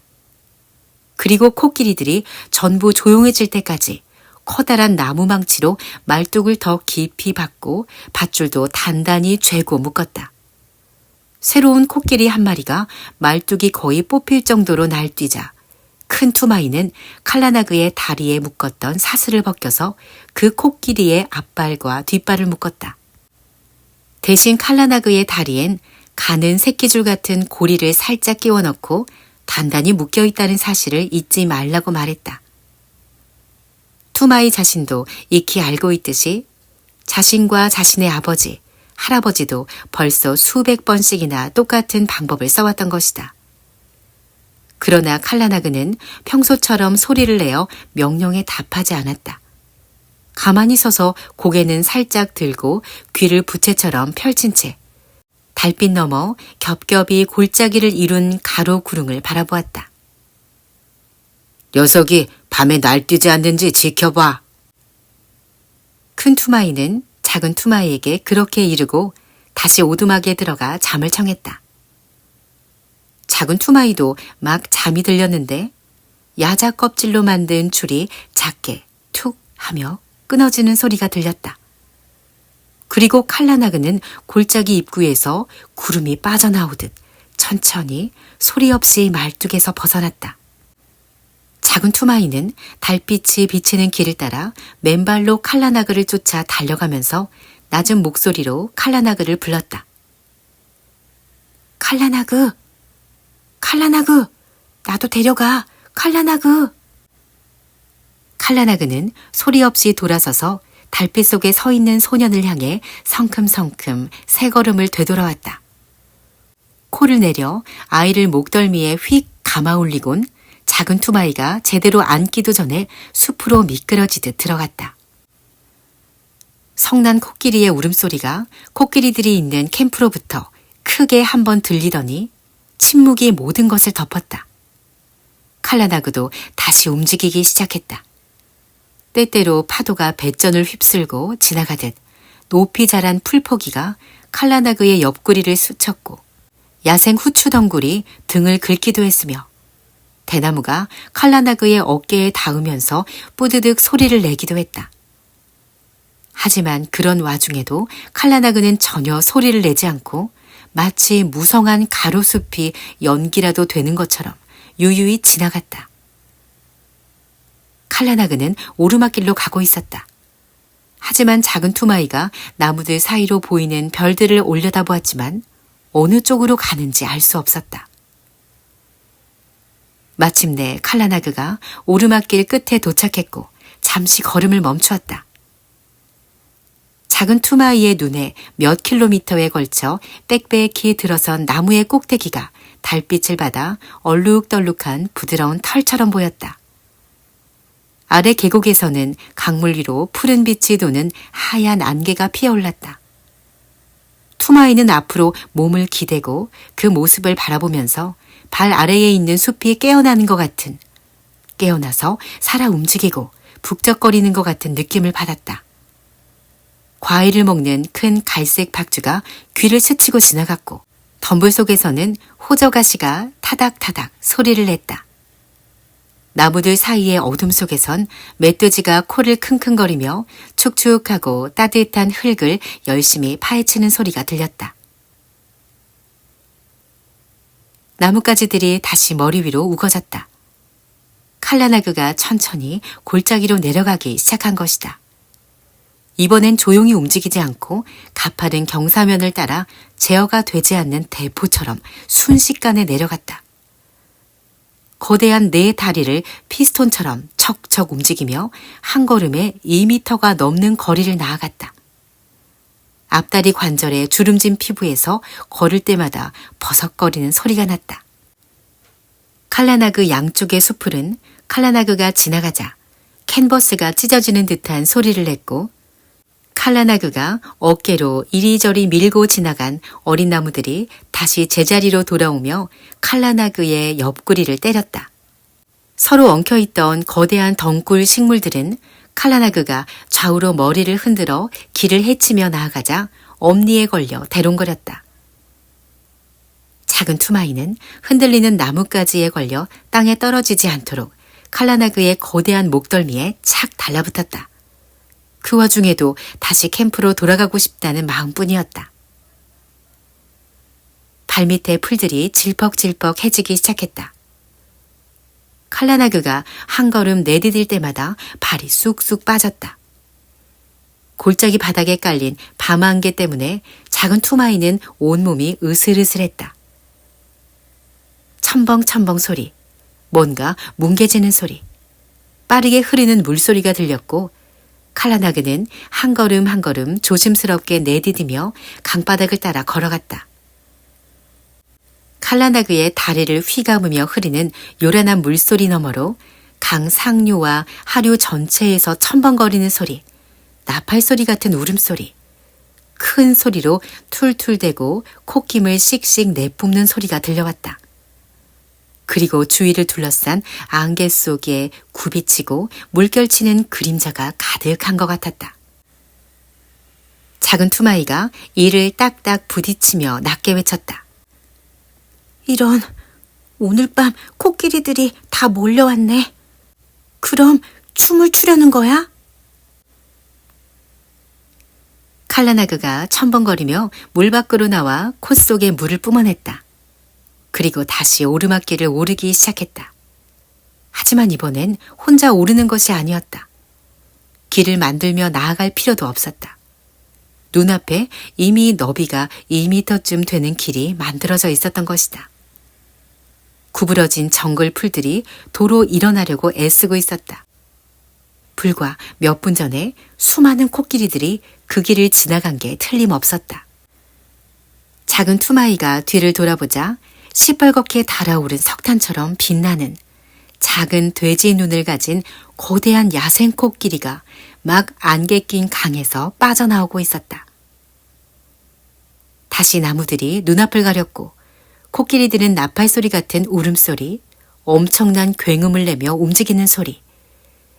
그리고 코끼리들이 전부 조용해질 때까지 커다란 나무 망치로 말뚝을 더 깊이 박고 밧줄도 단단히 죄고 묶었다. 새로운 코끼리 한 마리가 말뚝이 거의 뽑힐 정도로 날뛰자 큰 투마이는 칼라나그의 다리에 묶었던 사슬을 벗겨서 그 코끼리의 앞발과 뒷발을 묶었다. 대신 칼라나그의 다리엔 가는 새끼줄 같은 고리를 살짝 끼워 넣고 단단히 묶여 있다는 사실을 잊지 말라고 말했다. 투마이 자신도 익히 알고 있듯이 자신과 자신의 아버지, 할아버지도 벌써 수백 번씩이나 똑같은 방법을 써왔던 것이다. 그러나 칼라나그는 평소처럼 소리를 내어 명령에 답하지 않았다. 가만히 서서 고개는 살짝 들고 귀를 부채처럼 펼친 채 달빛 너머 겹겹이 골짜기를 이룬 가로 구릉을 바라보았다. 녀석이 밤에 날뛰지 않는지 지켜봐. 큰 투마이는 작은 투마이에게 그렇게 이르고 다시 오두막에 들어가 잠을 청했다. 작은 투마이도 막 잠이 들렸는데 야자 껍질로 만든 줄이 작게 툭 하며 끊어지는 소리가 들렸다. 그리고 칼라나그는 골짜기 입구에서 구름이 빠져나오듯 천천히 소리 없이 말뚝에서 벗어났다. 작은 투마이는 달빛이 비치는 길을 따라 맨발로 칼라나그를 쫓아 달려가면서 낮은 목소리로 칼라나그를 불렀다. 칼라나그, 칼라나그, 나도 데려가, 칼라나그. 칼라나그는 소리 없이 돌아서서 달빛 속에 서 있는 소년을 향해 성큼성큼 세 걸음을 되돌아왔다. 코를 내려 아이를 목덜미에 휙 감아 올리곤 작은 투마이가 제대로 앉기도 전에 숲으로 미끄러지듯 들어갔다. 성난 코끼리의 울음소리가 코끼리들이 있는 캠프로부터 크게 한번 들리더니 침묵이 모든 것을 덮었다. 칼라나그도 다시 움직이기 시작했다. 때때로 파도가 뱃전을 휩쓸고 지나가듯 높이 자란 풀포기가 칼라나그의 옆구리를 스쳤고 야생 후추 덩굴이 등을 긁기도 했으며 대나무가 칼라나그의 어깨에 닿으면서 뿌드득 소리를 내기도 했다. 하지만 그런 와중에도 칼라나그는 전혀 소리를 내지 않고 마치 무성한 가로숲이 연기라도 되는 것처럼 유유히 지나갔다. 칼라나그는 오르막길로 가고 있었다. 하지만 작은 투마이가 나무들 사이로 보이는 별들을 올려다보았지만 어느 쪽으로 가는지 알 수 없었다. 마침내 칼라나그가 오르막길 끝에 도착했고 잠시 걸음을 멈추었다. 작은 투마이의 눈에 몇 킬로미터에 걸쳐 빽빽히 들어선 나무의 꼭대기가 달빛을 받아 얼룩덜룩한 부드러운 털처럼 보였다. 아래 계곡에서는 강물 위로 푸른 빛이 도는 하얀 안개가 피어올랐다. 투마이는 앞으로 몸을 기대고 그 모습을 바라보면서 발 아래에 있는 숲이 깨어나는 것 같은, 깨어나서 살아 움직이고 북적거리는 것 같은 느낌을 받았다. 과일을 먹는 큰 갈색 박쥐가 귀를 스치고 지나갔고 덤불 속에서는 호저가시가 타닥타닥 소리를 냈다. 나무들 사이의 어둠 속에선 멧돼지가 코를 킁킁거리며 축축하고 따뜻한 흙을 열심히 파헤치는 소리가 들렸다. 나뭇가지들이 다시 머리 위로 우거졌다. 칼라나그가 천천히 골짜기로 내려가기 시작한 것이다. 이번엔 조용히 움직이지 않고 가파른 경사면을 따라 제어가 되지 않는 대포처럼 순식간에 내려갔다. 거대한 네 다리를 피스톤처럼 척척 움직이며 한 걸음에 2미터가 넘는 거리를 나아갔다. 앞다리 관절의 주름진 피부에서 걸을 때마다 버석거리는 소리가 났다. 칼라나그 양쪽의 수풀은 칼라나그가 지나가자 캔버스가 찢어지는 듯한 소리를 냈고 칼라나그가 어깨로 이리저리 밀고 지나간 어린 나무들이 다시 제자리로 돌아오며 칼라나그의 옆구리를 때렸다. 서로 엉켜있던 거대한 덩굴 식물들은 칼라나그가 좌우로 머리를 흔들어 길을 헤치며 나아가자 엄니에 걸려 대롱거렸다. 작은 투마이는 흔들리는 나뭇가지에 걸려 땅에 떨어지지 않도록 칼라나그의 거대한 목덜미에 착 달라붙었다. 그 와중에도 다시 캠프로 돌아가고 싶다는 마음뿐이었다. 발밑의 풀들이 질퍽질퍽해지기 시작했다. 칼라나그가 한 걸음 내디딜 때마다 발이 쑥쑥 빠졌다. 골짜기 바닥에 깔린 밤안개 때문에 작은 투마이는 온몸이 으슬으슬했다. 첨벙첨벙 소리, 뭔가 뭉개지는 소리, 빠르게 흐르는 물소리가 들렸고 칼라나그는 한 걸음 한 걸음 조심스럽게 내디디며 강바닥을 따라 걸어갔다. 칼라나그의 다리를 휘감으며 흐르는 요란한 물소리 너머로 강 상류와 하류 전체에서 첨벙거리는 소리, 나팔소리 같은 울음소리, 큰 소리로 툴툴대고 콧김을 씩씩 내뿜는 소리가 들려왔다. 그리고 주위를 둘러싼 안개 속에 굽이치고 물결치는 그림자가 가득한 것 같았다. 작은 투마이가 이를 딱딱 부딪히며 낮게 외쳤다. 이런, 오늘 밤 코끼리들이 다 몰려왔네. 그럼 춤을 추려는 거야? 칼라나그가 첨벙거리며 물 밖으로 나와 콧 속에 물을 뿜어냈다. 그리고 다시 오르막길을 오르기 시작했다. 하지만 이번엔 혼자 오르는 것이 아니었다. 길을 만들며 나아갈 필요도 없었다. 눈앞에 이미 너비가 2미터쯤 되는 길이 만들어져 있었던 것이다. 구부러진 정글 풀들이 도로 일어나려고 애쓰고 있었다. 불과 몇 분 전에 수많은 코끼리들이 그 길을 지나간 게 틀림없었다. 작은 투마이가 뒤를 돌아보자 시뻘겋게 달아오른 석탄처럼 빛나는 작은 돼지 눈을 가진 거대한 야생 코끼리가 막 안개 낀 강에서 빠져나오고 있었다. 다시 나무들이 눈앞을 가렸고 코끼리들은 나팔 소리 같은 울음소리, 엄청난 굉음을 내며 움직이는 소리,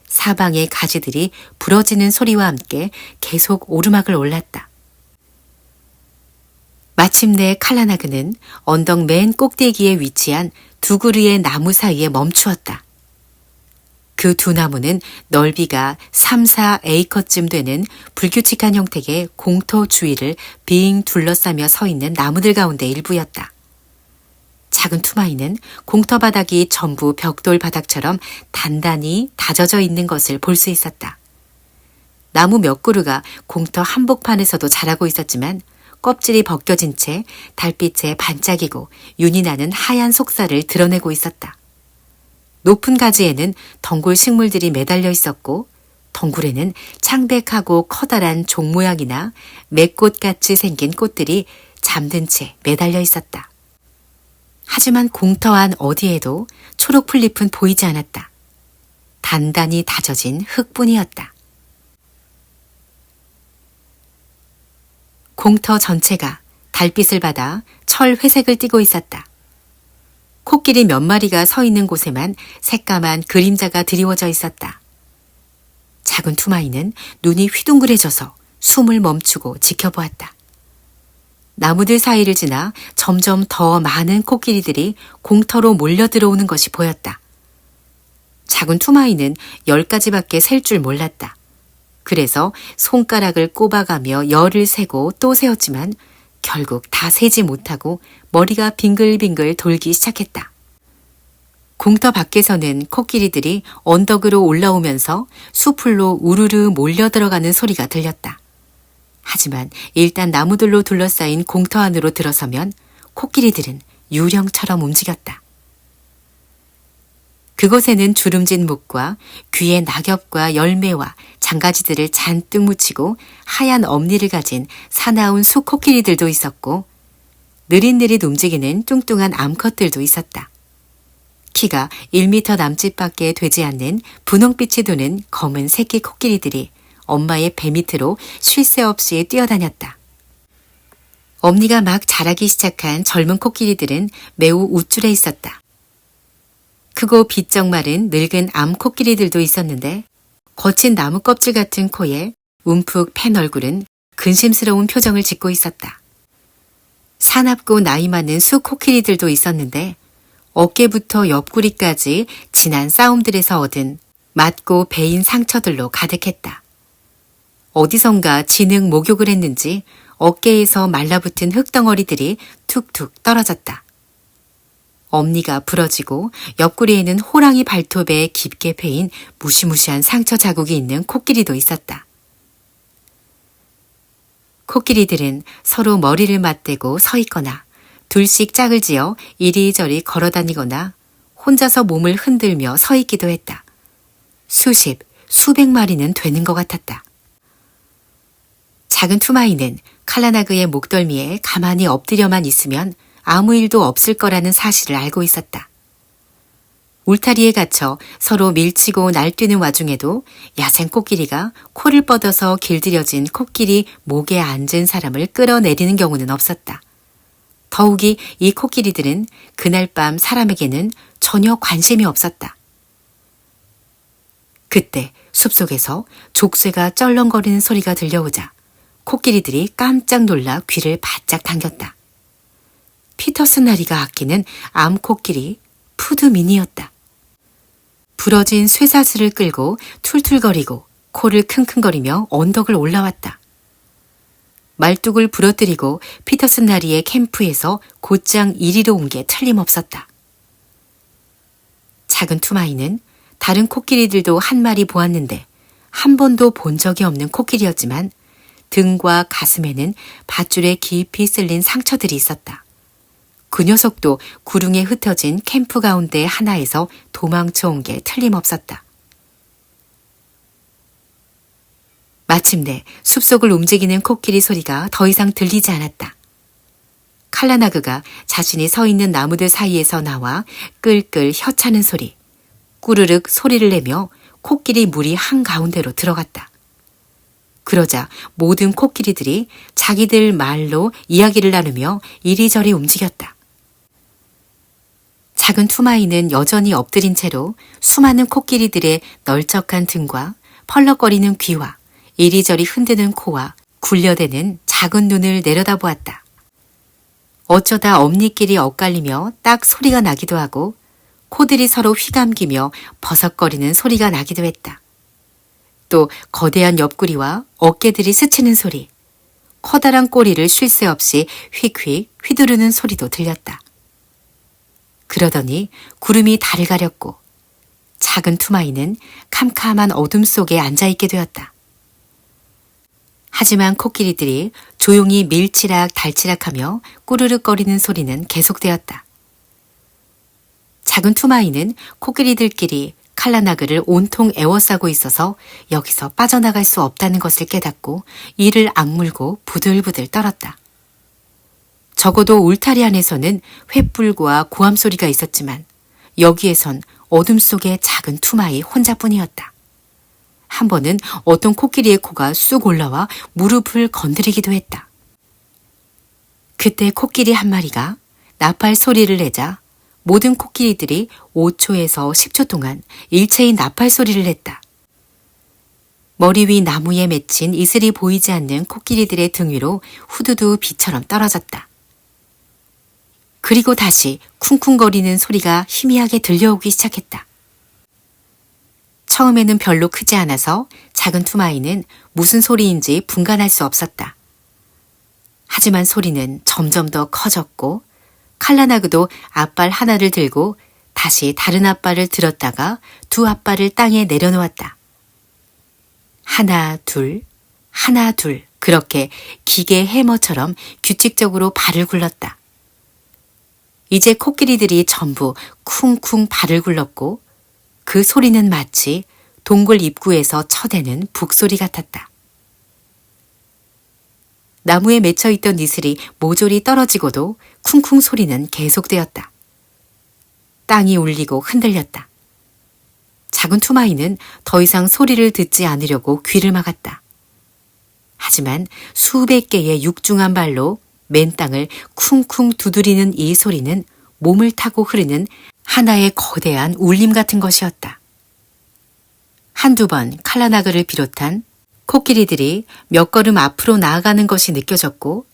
사방의 가지들이 부러지는 소리와 함께 계속 오르막을 올랐다. 마침내 칼라나그는 언덕 맨 꼭대기에 위치한 두 그루의 나무 사이에 멈추었다. 그 두 나무는 넓이가 3, 4에이커쯤 되는 불규칙한 형태의 공터 주위를 빙 둘러싸며 서 있는 나무들 가운데 일부였다. 작은 투마이는 공터 바닥이 전부 벽돌 바닥처럼 단단히 다져져 있는 것을 볼 수 있었다. 나무 몇 그루가 공터 한복판에서도 자라고 있었지만 껍질이 벗겨진 채 달빛에 반짝이고 윤이 나는 하얀 속살을 드러내고 있었다. 높은 가지에는 덩굴 식물들이 매달려 있었고 덩굴에는 창백하고 커다란 종 모양이나 맥꽃같이 생긴 꽃들이 잠든 채 매달려 있었다. 하지만 공터 안 어디에도 초록 풀잎은 보이지 않았다. 단단히 다져진 흙뿐이었다. 공터 전체가 달빛을 받아 철 회색을 띠고 있었다. 코끼리 몇 마리가 서 있는 곳에만 새까만 그림자가 드리워져 있었다. 작은 투마이는 눈이 휘둥그레져서 숨을 멈추고 지켜보았다. 나무들 사이를 지나 점점 더 많은 코끼리들이 공터로 몰려 들어오는 것이 보였다. 작은 투마이는 10가지밖에 셀 줄 몰랐다. 그래서 손가락을 꼽아가며 열을 세고 또 세었지만 결국 다 세지 못하고 머리가 빙글빙글 돌기 시작했다. 공터 밖에서는 코끼리들이 언덕으로 올라오면서 수풀로 우르르 몰려 들어가는 소리가 들렸다. 하지만 일단 나무들로 둘러싸인 공터 안으로 들어서면 코끼리들은 유령처럼 움직였다. 그곳에는 주름진 목과 귀에 낙엽과 열매와 장가지들을 잔뜩 묻히고 하얀 엄니를 가진 사나운 수코끼리들도 있었고 느릿느릿 움직이는 뚱뚱한 암컷들도 있었다. 키가 1미터 남짓밖에 되지 않는 분홍빛이 도는 검은 새끼 코끼리들이 엄마의 배 밑으로 쉴 새 없이 뛰어다녔다. 엄니가 막 자라기 시작한 젊은 코끼리들은 매우 우쭐해 있었다. 크고 비쩍 마른 늙은 암 코끼리들도 있었는데 거친 나무 껍질 같은 코에 움푹 팬 얼굴은 근심스러운 표정을 짓고 있었다. 사납고 나이 많은 수 코끼리들도 있었는데 어깨부터 옆구리까지 지난 싸움들에서 얻은 맞고 베인 상처들로 가득했다. 어디선가 진흙 목욕을 했는지 어깨에서 말라붙은 흙덩어리들이 툭툭 떨어졌다. 엄니가 부러지고 옆구리에는 호랑이 발톱에 깊게 패인 무시무시한 상처 자국이 있는 코끼리도 있었다. 코끼리들은 서로 머리를 맞대고 서 있거나 둘씩 짝을 지어 이리저리 걸어다니거나 혼자서 몸을 흔들며 서 있기도 했다. 수십, 수백 마리는 되는 것 같았다. 작은 투마이는 칼라나그의 목덜미에 가만히 엎드려만 있으면 아무 일도 없을 거라는 사실을 알고 있었다. 울타리에 갇혀 서로 밀치고 날뛰는 와중에도 야생 코끼리가 코를 뻗어서 길들여진 코끼리 목에 앉은 사람을 끌어내리는 경우는 없었다. 더욱이 이 코끼리들은 그날 밤 사람에게는 전혀 관심이 없었다. 그때 숲속에서 족쇄가 쩔렁거리는 소리가 들려오자 코끼리들이 깜짝 놀라 귀를 바짝 당겼다. 피터슨 나리가 아끼는 암코끼리 푸드민이었다. 부러진 쇠사슬을 끌고 툴툴거리고 코를 킁킁거리며 언덕을 올라왔다. 말뚝을 부러뜨리고 피터슨 나리의 캠프에서 곧장 이리로 온 게 틀림없었다. 작은 투마이는 다른 코끼리들도 한 마리 보았는데 한 번도 본 적이 없는 코끼리였지만 등과 가슴에는 밧줄에 깊이 쓸린 상처들이 있었다. 그 녀석도 구릉에 흩어진 캠프 가운데 하나에서 도망쳐온 게 틀림없었다. 마침내 숲속을 움직이는 코끼리 소리가 더 이상 들리지 않았다. 칼라나그가 자신이 서 있는 나무들 사이에서 나와 끌끌 혀차는 소리, 꾸르륵 소리를 내며 코끼리 무리 한가운데로 들어갔다. 그러자 모든 코끼리들이 자기들 말로 이야기를 나누며 이리저리 움직였다. 작은 투마이는 여전히 엎드린 채로 수많은 코끼리들의 널쩍한 등과 펄럭거리는 귀와 이리저리 흔드는 코와 굴려대는 작은 눈을 내려다보았다. 어쩌다 엄니끼리 엇갈리며 딱 소리가 나기도 하고 코들이 서로 휘감기며 버석거리는 소리가 나기도 했다. 또 거대한 옆구리와 어깨들이 스치는 소리, 커다란 꼬리를 쉴 새 없이 휙휙 휘두르는 소리도 들렸다. 그러더니 구름이 달을 가렸고 작은 투마이는 캄캄한 어둠 속에 앉아있게 되었다. 하지만 코끼리들이 조용히 밀치락 달치락하며 꾸르륵거리는 소리는 계속되었다. 작은 투마이는 코끼리들끼리 칼라나그를 온통 애워싸고 있어서 여기서 빠져나갈 수 없다는 것을 깨닫고 이를 악물고 부들부들 떨었다. 적어도 울타리 안에서는 횃불과 고함 소리가 있었지만 여기에선 어둠 속의 작은 투마이 혼자뿐이었다. 한 번은 어떤 코끼리의 코가 쑥 올라와 무릎을 건드리기도 했다. 그때 코끼리 한 마리가 나팔 소리를 내자 모든 코끼리들이 5초에서 10초 동안 일체의 나팔 소리를 냈다. 머리 위 나무에 맺힌 이슬이 보이지 않는 코끼리들의 등 위로 후두두 비처럼 떨어졌다. 그리고 다시 쿵쿵거리는 소리가 희미하게 들려오기 시작했다. 처음에는 별로 크지 않아서 작은 투마이는 무슨 소리인지 분간할 수 없었다. 하지만 소리는 점점 더 커졌고 칼라나그도 앞발 하나를 들고 다시 다른 앞발을 들었다가 두 앞발을 땅에 내려놓았다. 하나, 둘, 하나, 둘 그렇게 기계 해머처럼 규칙적으로 발을 굴렀다. 이제 코끼리들이 전부 쿵쿵 발을 굴렀고 그 소리는 마치 동굴 입구에서 쳐대는 북소리 같았다. 나무에 맺혀있던 이슬이 모조리 떨어지고도 쿵쿵 소리는 계속되었다. 땅이 울리고 흔들렸다. 작은 투마이는 더 이상 소리를 듣지 않으려고 귀를 막았다. 하지만 수백 개의 육중한 발로 맨 땅을 쿵쿵 두드리는 이 소리는 몸을 타고 흐르는 하나의 거대한 울림 같은 것이었다. 한두 번 칼라나그를 비롯한 코끼리들이 몇 걸음 앞으로 나아가는 것이 느껴졌고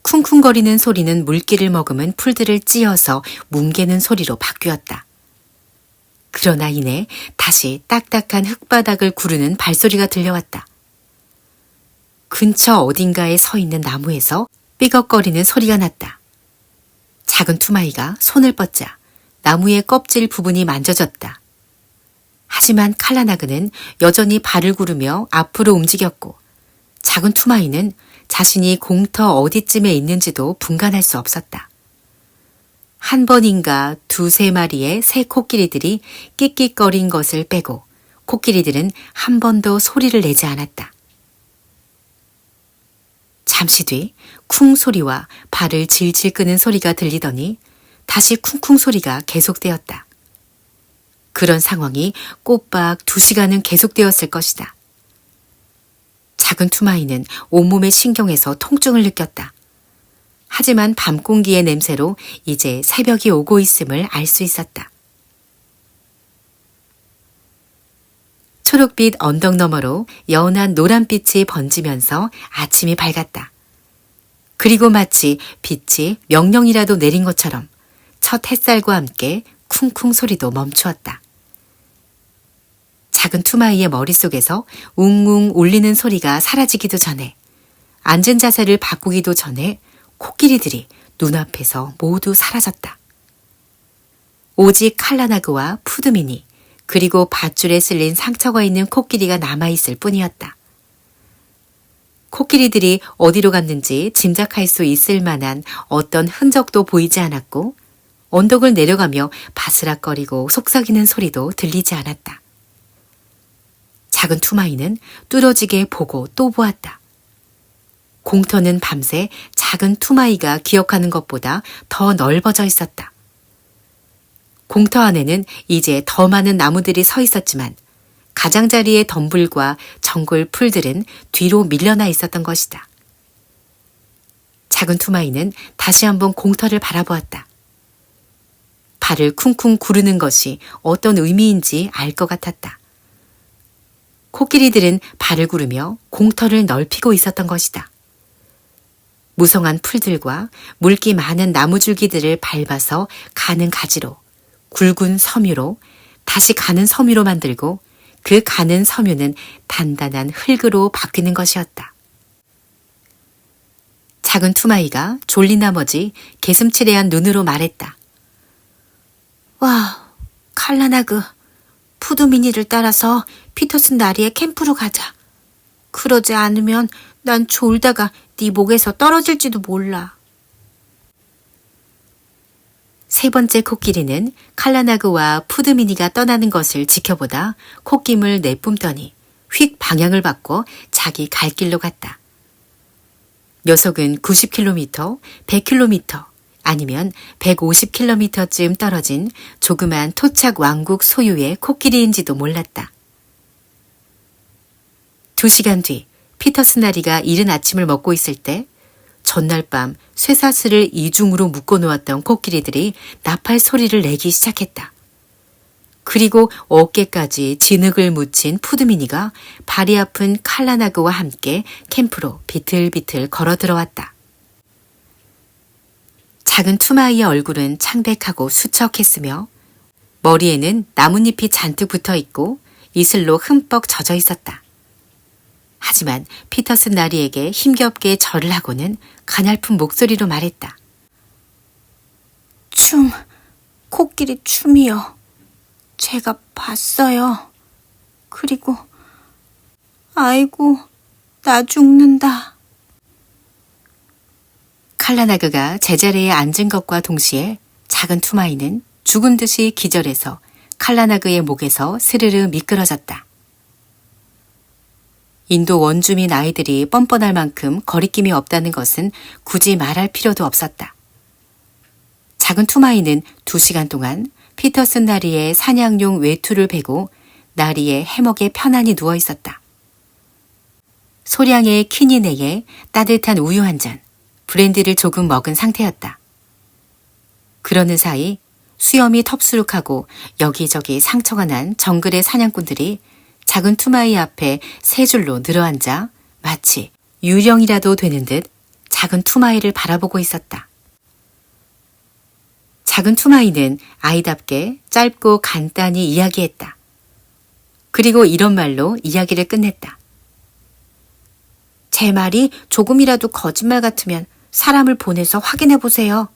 쿵쿵거리는 소리는 물기를 머금은 풀들을 찧어서 뭉개는 소리로 바뀌었다. 그러나 이내 다시 딱딱한 흙바닥을 구르는 발소리가 들려왔다. 근처 어딘가에 서 있는 나무에서 삐걱거리는 소리가 났다. 작은 투마이가 손을 뻗자 나무의 껍질 부분이 만져졌다. 하지만 칼라나그는 여전히 발을 구르며 앞으로 움직였고 작은 투마이는 자신이 공터 어디쯤에 있는지도 분간할 수 없었다. 한 번인가 두세 마리의 새 코끼리들이 끽끽거린 것을 빼고 코끼리들은 한 번도 소리를 내지 않았다. 잠시 뒤 쿵 소리와 발을 질질 끄는 소리가 들리더니 다시 쿵쿵 소리가 계속되었다. 그런 상황이 꼬박 2시간은 계속되었을 것이다. 작은 투마이는 온몸의 신경에서 통증을 느꼈다. 하지만 밤 공기의 냄새로 이제 새벽이 오고 있음을 알 수 있었다. 초록빛 언덕 너머로 연한 노란빛이 번지면서 아침이 밝았다. 그리고 마치 빛이 명령이라도 내린 것처럼 첫 햇살과 함께 쿵쿵 소리도 멈추었다. 투마이의 머릿속에서 웅웅 울리는 소리가 사라지기도 전에, 앉은 자세를 바꾸기도 전에 코끼리들이 눈앞에서 모두 사라졌다. 오직 칼라나그와 푸드미니, 그리고 밧줄에 쓸린 상처가 있는 코끼리가 남아있을 뿐이었다. 코끼리들이 어디로 갔는지 짐작할 수 있을 만한 어떤 흔적도 보이지 않았고, 언덕을 내려가며 바스락거리고 속삭이는 소리도 들리지 않았다. 작은 투마이는 뚫어지게 보고 또 보았다. 공터는 밤새 작은 투마이가 기억하는 것보다 더 넓어져 있었다. 공터 안에는 이제 더 많은 나무들이 서 있었지만 가장자리의 덤불과 정글 풀들은 뒤로 밀려나 있었던 것이다. 작은 투마이는 다시 한번 공터를 바라보았다. 발을 쿵쿵 구르는 것이 어떤 의미인지 알 것 같았다. 코끼리들은 발을 구르며 공터를 넓히고 있었던 것이다. 무성한 풀들과 물기 많은 나무줄기들을 밟아서 가는 가지로, 굵은 섬유로, 다시 가는 섬유로 만들고 그 가는 섬유는 단단한 흙으로 바뀌는 것이었다. 작은 투마이가 졸린 나머지 개슴츠레한 눈으로 말했다. 와, 칼라나그, 푸드미니를 따라서 피터슨 나리의 캠프로 가자. 그러지 않으면 난 졸다가 네 목에서 떨어질지도 몰라. 세 번째 코끼리는 칼라나그와 푸드미니가 떠나는 것을 지켜보다 콧김을 내뿜더니 휙 방향을 바꿔 자기 갈 길로 갔다. 녀석은 90km, 100km, 아니면 150km쯤 떨어진 조그만 토착 왕국 소유의 코끼리인지도 몰랐다. 2시간 뒤 피터슨 나리가 이른 아침을 먹고 있을 때 전날 밤 쇠사슬을 이중으로 묶어놓았던 코끼리들이 나팔 소리를 내기 시작했다. 그리고 어깨까지 진흙을 묻힌 푸드미니가 발이 아픈 칼라나그와 함께 캠프로 비틀비틀 걸어 들어왔다. 작은 투마이의 얼굴은 창백하고 수척했으며 머리에는 나뭇잎이 잔뜩 붙어 있고 이슬로 흠뻑 젖어 있었다. 하지만 피터슨 나리에게 힘겹게 절을 하고는 가냘픈 목소리로 말했다. 코끼리 춤이요. 제가 봤어요. 그리고 아이고, 나 죽는다. 칼라나그가 제자리에 앉은 것과 동시에 작은 투마이는 죽은 듯이 기절해서 칼라나그의 목에서 스르르 미끄러졌다. 인도 원주민 아이들이 뻔뻔할 만큼 거리낌이 없다는 것은 굳이 말할 필요도 없었다. 작은 투마이는 2시간 동안 피터슨 나리의 사냥용 외투를 베고 나리의 해먹에 편안히 누워 있었다. 소량의 퀴니네에 따뜻한 우유 한 잔, 브랜디를 조금 먹은 상태였다. 그러는 사이 수염이 텁수룩하고 여기저기 상처가 난 정글의 사냥꾼들이 작은 투마이 앞에 세 줄로 늘어앉아 마치 유령이라도 되는 듯 작은 투마이를 바라보고 있었다. 작은 투마이는 아이답게 짧고 간단히 이야기했다. 그리고 이런 말로 이야기를 끝냈다. 제 말이 조금이라도 거짓말 같으면 사람을 보내서 확인해 보세요.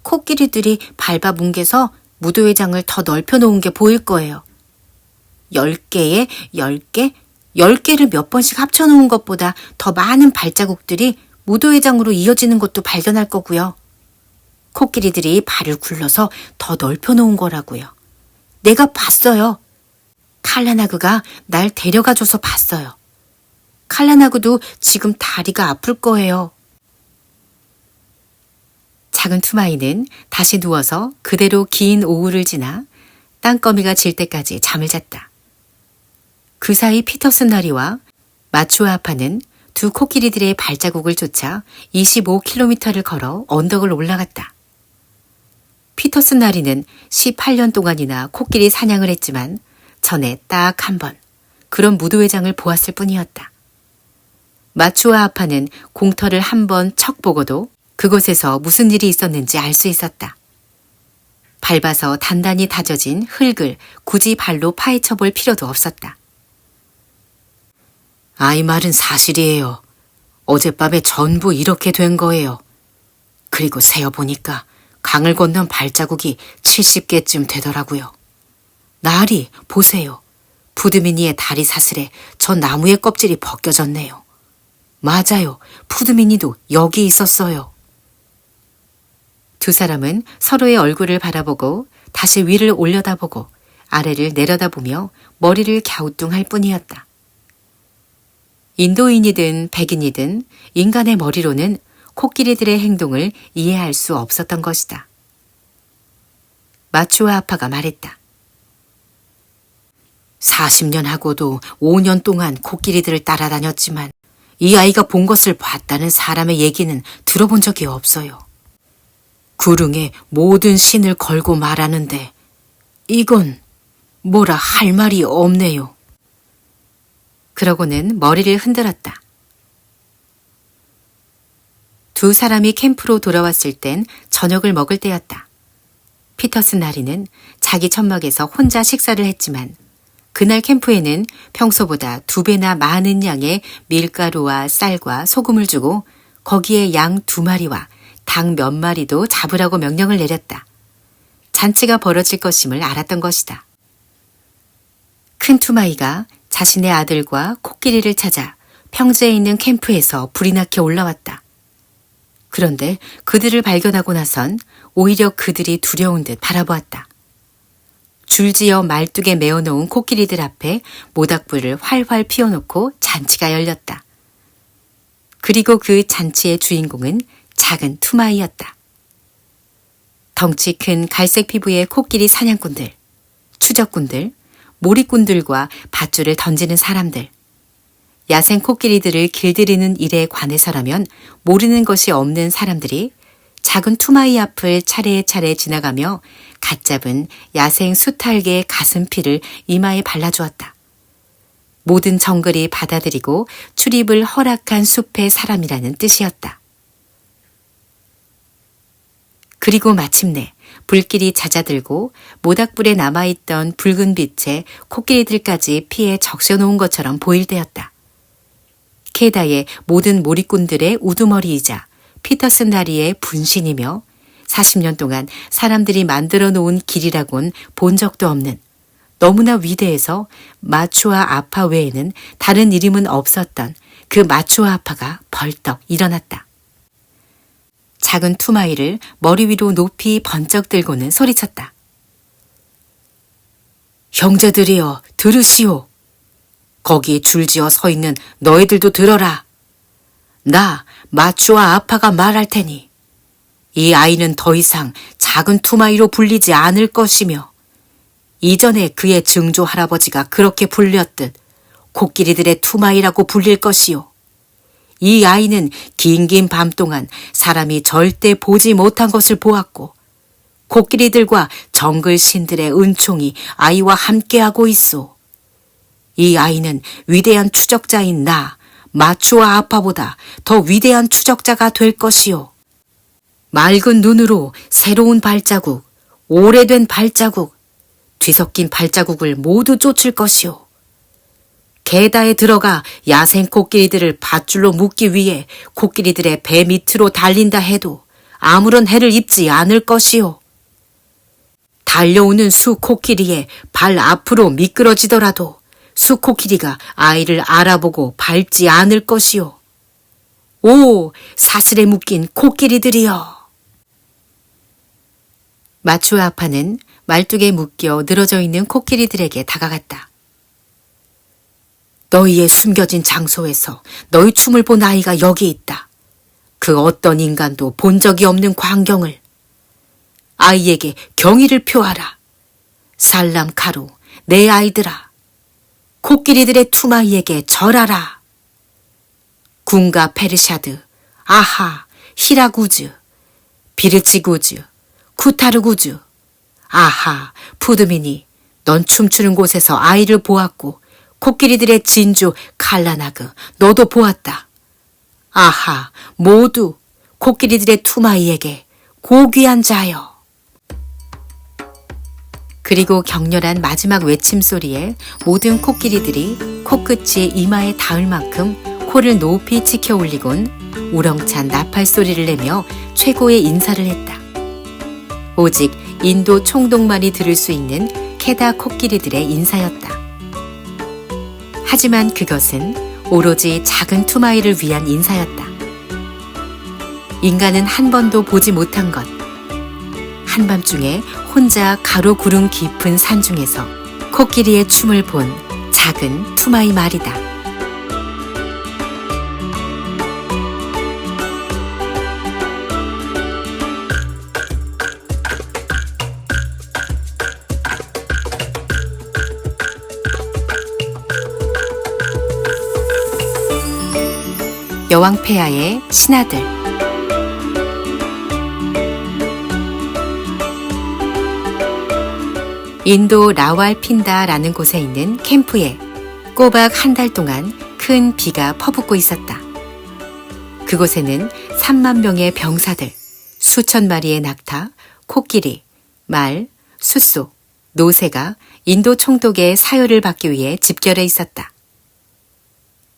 코끼리들이 밟아 뭉개서 무도회장을 더 넓혀 놓은 게 보일 거예요. 10개에 10개, 10개를 몇 번씩 합쳐 놓은 것보다 더 많은 발자국들이 무도회장으로 이어지는 것도 발견할 거고요. 코끼리들이 발을 굴러서 더 넓혀 놓은 거라고요. 내가 봤어요. 칼라나그가 날 데려가줘서 봤어요. 칼라나그도 지금 다리가 아플 거예요. 작은 투마이는 다시 누워서 그대로 긴 오후를 지나 땅거미가 질 때까지 잠을 잤다. 그 사이 피터슨 나리와 마추아 아파는 두 코끼리들의 발자국을 쫓아 25km를 걸어 언덕을 올라갔다. 피터슨 나리는 18년 동안이나 코끼리 사냥을 했지만 전에 딱 한 번 그런 무도회장을 보았을 뿐이었다. 마추아 아파는 공터를 한 번 척 보고도 그곳에서 무슨 일이 있었는지 알 수 있었다. 밟아서 단단히 다져진 흙을 굳이 발로 파헤쳐 볼 필요도 없었다. 아이 말은 사실이에요. 어젯밤에 전부 이렇게 된 거예요. 그리고 세어보니까 강을 건넌 발자국이 70개쯤 되더라고요. 나리, 보세요. 푸드미니의 다리 사슬에 저 나무의 껍질이 벗겨졌네요. 맞아요. 푸드미니도 여기 있었어요. 두 사람은 서로의 얼굴을 바라보고 다시 위를 올려다보고 아래를 내려다보며 머리를 갸우뚱할 뿐이었다. 인도인이든 백인이든 인간의 머리로는 코끼리들의 행동을 이해할 수 없었던 것이다. 마추와 아파가 말했다. 40년 하고도 5년 동안 코끼리들을 따라다녔지만 이 아이가 본 것을 봤다는 사람의 얘기는 들어본 적이 없어요. 구릉에 모든 신을 걸고 말하는데 이건 뭐라 할 말이 없네요. 그러고는 머리를 흔들었다. 두 사람이 캠프로 돌아왔을 땐 저녁을 먹을 때였다. 피터슨 나리는 자기 천막에서 혼자 식사를 했지만 그날 캠프에는 평소보다 2배나 많은 양의 밀가루와 쌀과 소금을 주고 거기에 양 2마리와 닭 몇 마리도 잡으라고 명령을 내렸다. 잔치가 벌어질 것임을 알았던 것이다. 큰 투마이가 자신의 아들과 코끼리를 찾아 평지에 있는 캠프에서 불이 나게 올라왔다. 그런데 그들을 발견하고 나선 오히려 그들이 두려운 듯 바라보았다. 줄지어 말뚝에 메어놓은 코끼리들 앞에 모닥불을 활활 피워놓고 잔치가 열렸다. 그리고 그 잔치의 주인공은 작은 투마이였다. 덩치 큰 갈색 피부의 코끼리 사냥꾼들, 추적꾼들, 몰입꾼들과 밧줄을 던지는 사람들, 야생 코끼리들을 길들이는 일에 관해서라면 모르는 것이 없는 사람들이 작은 투마이 앞을 차례차례 지나가며 갓 잡은 야생 수탈개의 가슴피를 이마에 발라주었다. 모든 정글이 받아들이고 출입을 허락한 숲의 사람이라는 뜻이었다. 그리고 마침내 불길이 잦아들고 모닥불에 남아있던 붉은 빛에 코끼리들까지 피해 적셔놓은 것처럼 보일 때였다. 케다의 모든 몰입꾼들의 우두머리이자 피터슨 나리의 분신이며 40년 동안 사람들이 만들어 놓은 길이라곤 본 적도 없는 너무나 위대해서 마추와 아파 외에는 다른 이름은 없었던 그 마추와 아파가 벌떡 일어났다. 작은 투마이를 머리 위로 높이 번쩍 들고는 소리쳤다. 형제들이여 들으시오. 거기 줄지어 서 있는 너희들도 들어라. 나 마추와 아파가 말할 테니 이 아이는 더 이상 작은 투마이로 불리지 않을 것이며 이전에 그의 증조 할아버지가 그렇게 불렸듯 코끼리들의 투마이라고 불릴 것이요. 이 아이는 긴긴 밤 동안 사람이 절대 보지 못한 것을 보았고 코끼리들과 정글 신들의 은총이 아이와 함께하고 있소. 이 아이는 위대한 추적자인 나 마추와 아파보다 더 위대한 추적자가 될 것이요. 맑은 눈으로 새로운 발자국, 오래된 발자국, 뒤섞인 발자국을 모두 쫓을 것이요. 게다에 들어가 야생 코끼리들을 밧줄로 묶기 위해 코끼리들의 배 밑으로 달린다 해도 아무런 해를 입지 않을 것이요. 달려오는 수 코끼리의 발 앞으로 미끄러지더라도 수 코끼리가 아이를 알아보고 밟지 않을 것이요. 오, 사슬에 묶인 코끼리들이여. 마추와 아파는 말뚝에 묶여 늘어져 있는 코끼리들에게 다가갔다. 너희의 숨겨진 장소에서 너희 춤을 본 아이가 여기 있다. 그 어떤 인간도 본 적이 없는 광경을. 아이에게 경의를 표하라. 살람 카루, 내 아이들아. 코끼리들의 투마이에게 절하라. 군가 페르샤드, 아하, 히라구즈, 비르치구즈, 쿠타르구즈. 아하, 푸드미니, 넌 춤추는 곳에서 아이를 보았고 코끼리들의 진주 칼라나그, 너도 보았다. 아하, 모두 코끼리들의 투마이에게 고귀한 자여. 그리고 격렬한 마지막 외침 소리에 모든 코끼리들이 코끝이 이마에 닿을 만큼 코를 높이 치켜 올리곤 우렁찬 나팔 소리를 내며 최고의 인사를 했다. 오직 인도 총독만이 들을 수 있는 케다 코끼리들의 인사였다. 하지만 그것은 오로지 작은 투마이를 위한 인사였다. 인간은 한 번도 보지 못한 것. 한밤중에 혼자 가로 구름 깊은 산중에서 코끼리의 춤을 본 작은 투마이 말이다. 여왕폐하의 신하들. 인도 라왈핀다라는 곳에 있는 캠프에 꼬박 한 달 동안 큰 비가 퍼붓고 있었다. 그곳에는 3만 명의 병사들, 수천 마리의 낙타, 코끼리, 말, 숫소, 노새가 인도 총독의 사효를 받기 위해 집결해 있었다.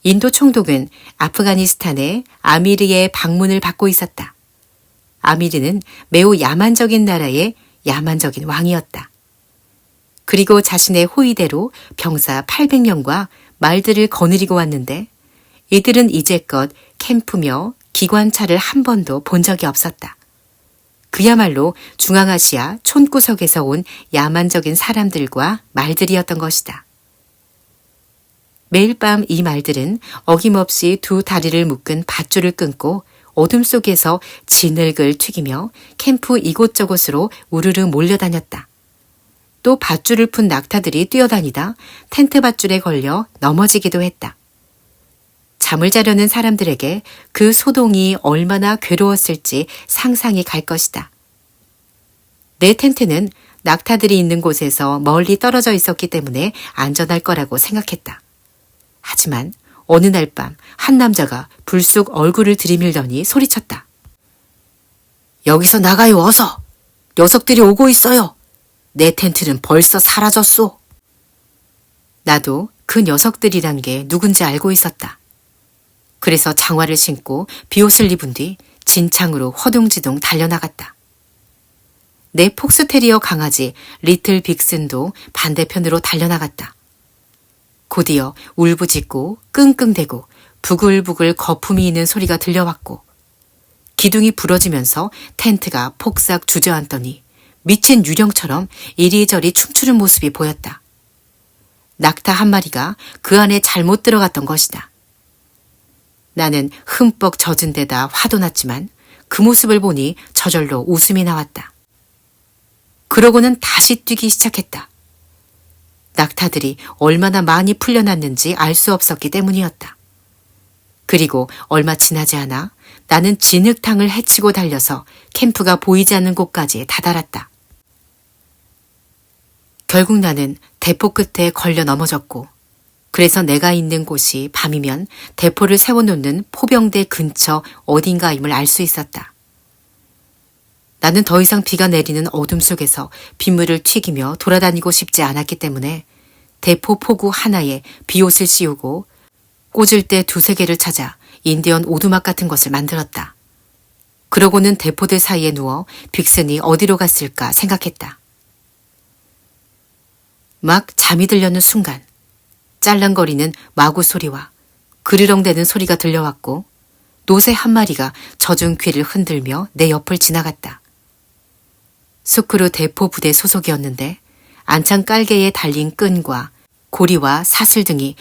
인도 총독은 아프가니스탄의 아미르의 방문을 받고 있었다. 아미르는 매우 야만적인 나라의 야만적인 왕이었다. 그리고 자신의 호의대로 병사 800명과 말들을 거느리고 왔는데 이들은 이제껏 캠프며 기관차를 한 번도 본 적이 없었다. 그야말로 중앙아시아 촌구석에서 온 야만적인 사람들과 말들이었던 것이다. 매일 밤 이 말들은 어김없이 두 다리를 묶은 밧줄을 끊고 어둠 속에서 진흙을 튀기며 캠프 이곳저곳으로 우르르 몰려다녔다. 또 밧줄을 푼 낙타들이 뛰어다니다 텐트 밧줄에 걸려 넘어지기도 했다. 잠을 자려는 사람들에게 그 소동이 얼마나 괴로웠을지 상상이 갈 것이다. 내 텐트는 낙타들이 있는 곳에서 멀리 떨어져 있었기 때문에 안전할 거라고 생각했다. 하지만 어느 날 밤 한 남자가 불쑥 얼굴을 들이밀더니 소리쳤다. 여기서 나가요, 어서! 녀석들이 오고 있어요! 내 텐트는 벌써 사라졌소. 나도 그 녀석들이란 게 누군지 알고 있었다. 그래서 장화를 신고 비옷을 입은 뒤 진창으로 허둥지둥 달려나갔다. 내 폭스테리어 강아지 리틀 빅슨도 반대편으로 달려나갔다. 곧이어 울부짖고 끙끙대고 부글부글 거품이 있는 소리가 들려왔고 기둥이 부러지면서 텐트가 폭삭 주저앉더니 미친 유령처럼 이리저리 춤추는 모습이 보였다. 낙타 한 마리가 그 안에 잘못 들어갔던 것이다. 나는 흠뻑 젖은 데다 화도 났지만 그 모습을 보니 저절로 웃음이 나왔다. 그러고는 다시 뛰기 시작했다. 낙타들이 얼마나 많이 풀려났는지 알 수 없었기 때문이었다. 그리고 얼마 지나지 않아 나는 진흙탕을 헤치고 달려서 캠프가 보이지 않는 곳까지 다다랐다. 결국 나는 대포 끝에 걸려 넘어졌고 그래서 내가 있는 곳이 밤이면 대포를 세워놓는 포병대 근처 어딘가임을 알 수 있었다. 나는 더 이상 비가 내리는 어둠 속에서 빗물을 튀기며 돌아다니고 싶지 않았기 때문에 대포 포구 하나에 비옷을 씌우고 꽂을 때 두세 개를 찾아 인디언 오두막 같은 것을 만들었다. 그러고는 대포들 사이에 누워 빅슨이 어디로 갔을까 생각했다. 막 잠이 들려는 순간 짤랑거리는 마구 소리와 그르렁대는 소리가 들려왔고 노새 한 마리가 젖은 귀를 흔들며 내 옆을 지나갔다. 수크루 대포 부대 소속이었는데 안창 깔개에 달린 끈과 고리와 사슬 등이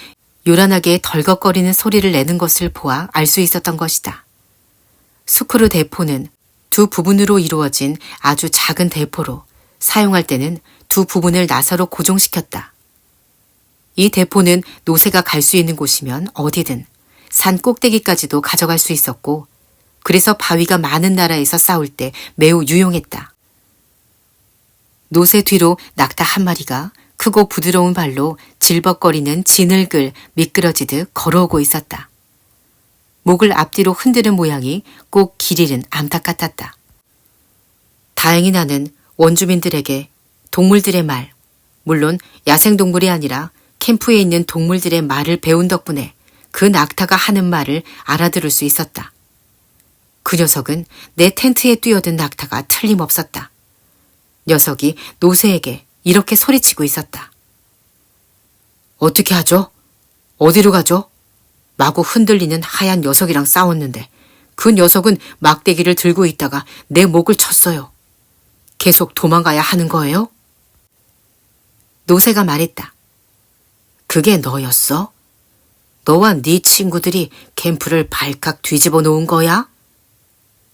요란하게 덜걱거리는 소리를 내는 것을 보아 알 수 있었던 것이다. 수크루 대포는 두 부분으로 이루어진 아주 작은 대포로 사용할 때는 두 부분을 나사로 고정시켰다. 이 대포는 노새가 갈 수 있는 곳이면 어디든 산 꼭대기까지도 가져갈 수 있었고 그래서 바위가 많은 나라에서 싸울 때 매우 유용했다. 노새 뒤로 낙타 한 마리가 크고 부드러운 발로 질벅거리는 진흙을 미끄러지듯 걸어오고 있었다. 목을 앞뒤로 흔드는 모양이 꼭 길 잃은 암탉 같았다. 다행히 나는 원주민들에게 동물들의 말, 물론 야생동물이 아니라 캠프에 있는 동물들의 말을 배운 덕분에 그 낙타가 하는 말을 알아들을 수 있었다. 그 녀석은 내 텐트에 뛰어든 낙타가 틀림없었다. 녀석이 노새에게 이렇게 소리치고 있었다. 어떻게 하죠? 어디로 가죠? 마구 흔들리는 하얀 녀석이랑 싸웠는데 그 녀석은 막대기를 들고 있다가 내 목을 쳤어요. 계속 도망가야 하는 거예요? 노새가 말했다. 그게 너였어? 너와 네 친구들이 캠프를 발칵 뒤집어 놓은 거야?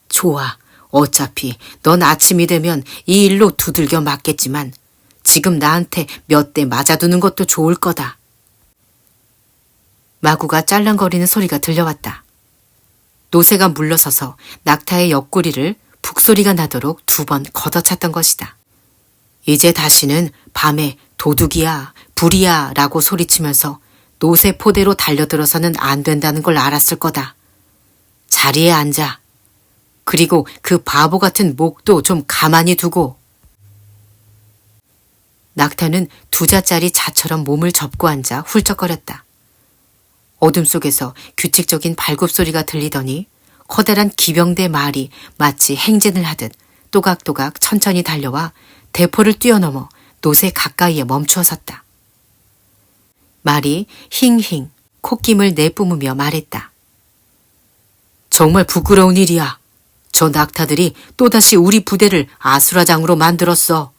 좋아. 어차피 넌 아침이 되면 이 일로 두들겨 맞겠지만 지금 나한테 몇 대 맞아두는 것도 좋을 거다. 마구가 짤랑거리는 소리가 들려왔다. 노새가 물러서서 낙타의 옆구리를 북소리가 나도록 2번 걷어찼던 것이다. 이제 다시는 밤에 도둑이야, 불이야 라고 소리치면서 노새 포대로 달려들어서는 안 된다는 걸 알았을 거다. 자리에 앉아. 그리고 그 바보 같은 목도 좀 가만히 두고. 낙타는 2자짜리 자처럼 몸을 접고 앉아 훌쩍거렸다. 어둠 속에서 규칙적인 발굽소리가 들리더니 커다란 기병대 말이 마치 행진을 하듯 또각또각 천천히 달려와 대포를 뛰어넘어 노새 가까이에 멈추어 섰다. 말이 힝힝 콧김을 내뿜으며 말했다. 정말 부끄러운 일이야. 저 낙타들이 또다시 우리 부대를 아수라장으로 만들었어.